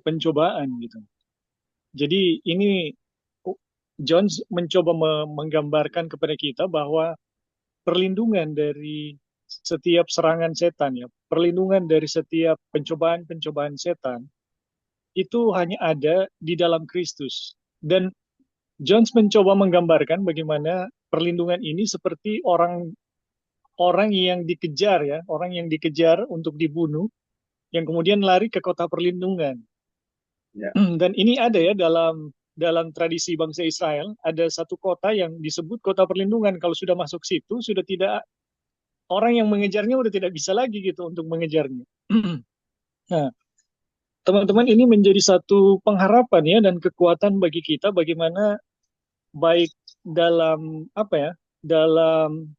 pencobaan gitu. Jadi ini John mencoba menggambarkan kepada kita bahwa perlindungan dari setiap serangan setan ya, perlindungan dari setiap pencobaan-pencobaan setan itu hanya ada di dalam Kristus. Dan Jones mencoba menggambarkan bagaimana perlindungan ini seperti orang yang dikejar ya, orang yang dikejar untuk dibunuh, yang kemudian lari ke kota perlindungan. Ya. Dan ini ada ya dalam tradisi bangsa Israel, ada satu kota yang disebut kota perlindungan. Kalau sudah masuk situ, sudah tidak, orang yang mengejarnya sudah tidak bisa lagi gitu untuk mengejarnya. Nah, teman-teman, ini menjadi satu pengharapan ya dan kekuatan bagi kita bagaimana baik dalam apa ya, dalam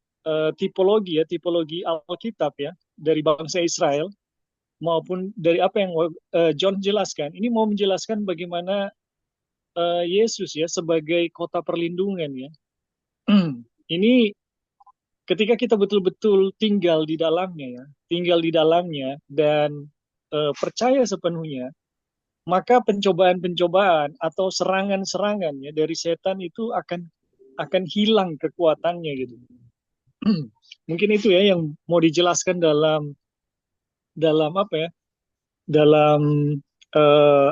tipologi Alkitab ya dari bangsa Israel maupun dari apa yang John jelaskan. Ini mau menjelaskan bagaimana Yesus ya sebagai kota perlindungan ya. Ini ketika kita betul-betul tinggal di dalamnya ya, tinggal di dalamnya dan percaya sepenuhnya, maka pencobaan-pencobaan atau serangan-serangan ya dari setan itu akan hilang kekuatannya gitu. Mungkin itu ya yang mau dijelaskan dalam apa ya, dalam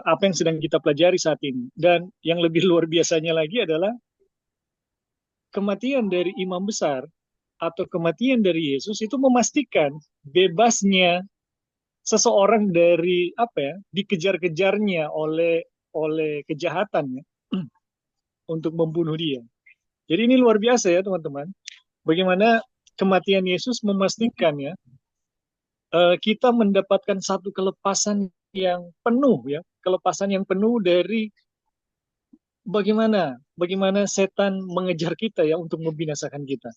apa yang sedang kita pelajari saat ini. Dan yang lebih luar biasanya lagi adalah kematian dari imam besar atau kematian dari Yesus itu memastikan bebasnya seseorang dari apa ya, dikejar-kejarnya oleh kejahatan ya, untuk membunuh dia. Jadi ini luar biasa ya teman-teman. Bagaimana kematian Yesus memastikan ya kita mendapatkan satu kelepasan yang penuh ya, kelepasan yang penuh dari bagaimana setan mengejar kita ya untuk membinasakan kita.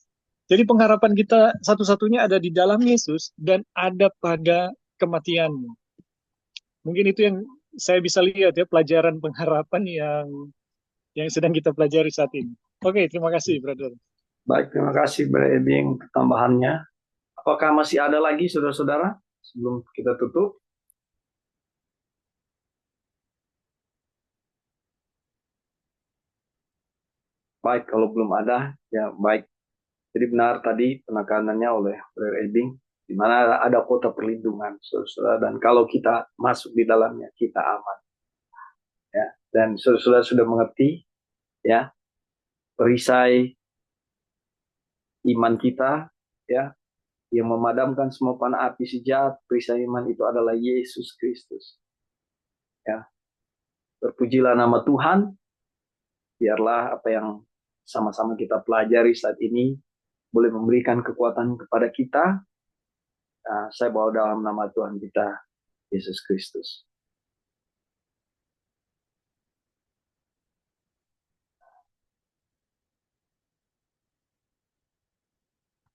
Jadi pengharapan kita satu-satunya ada di dalam Yesus dan ada pada kematiannya. Mungkin itu yang saya bisa lihat ya pelajaran pengharapan yang sedang kita pelajari saat ini. Oke, terima kasih, brother. Baik, terima kasih Brother Ebing tambahannya. Apakah masih ada lagi saudara-saudara sebelum kita tutup? Baik, kalau belum ada, ya baik. Jadi benar tadi penekanannya oleh Brother Ebing, di mana ada kota perlindungan, saudara-saudara, dan kalau kita masuk di dalamnya, kita aman. Ya, dan saudara-saudara sudah mengerti, ya, perisai iman kita, ya, yang memadamkan semua panah api si jahat, perisai iman itu adalah Yesus Kristus. Ya, berpujilah nama Tuhan. Biarlah apa yang sama-sama kita pelajari saat ini boleh memberikan kekuatan kepada kita. Saya bawa dalam nama Tuhan kita, Yesus Kristus.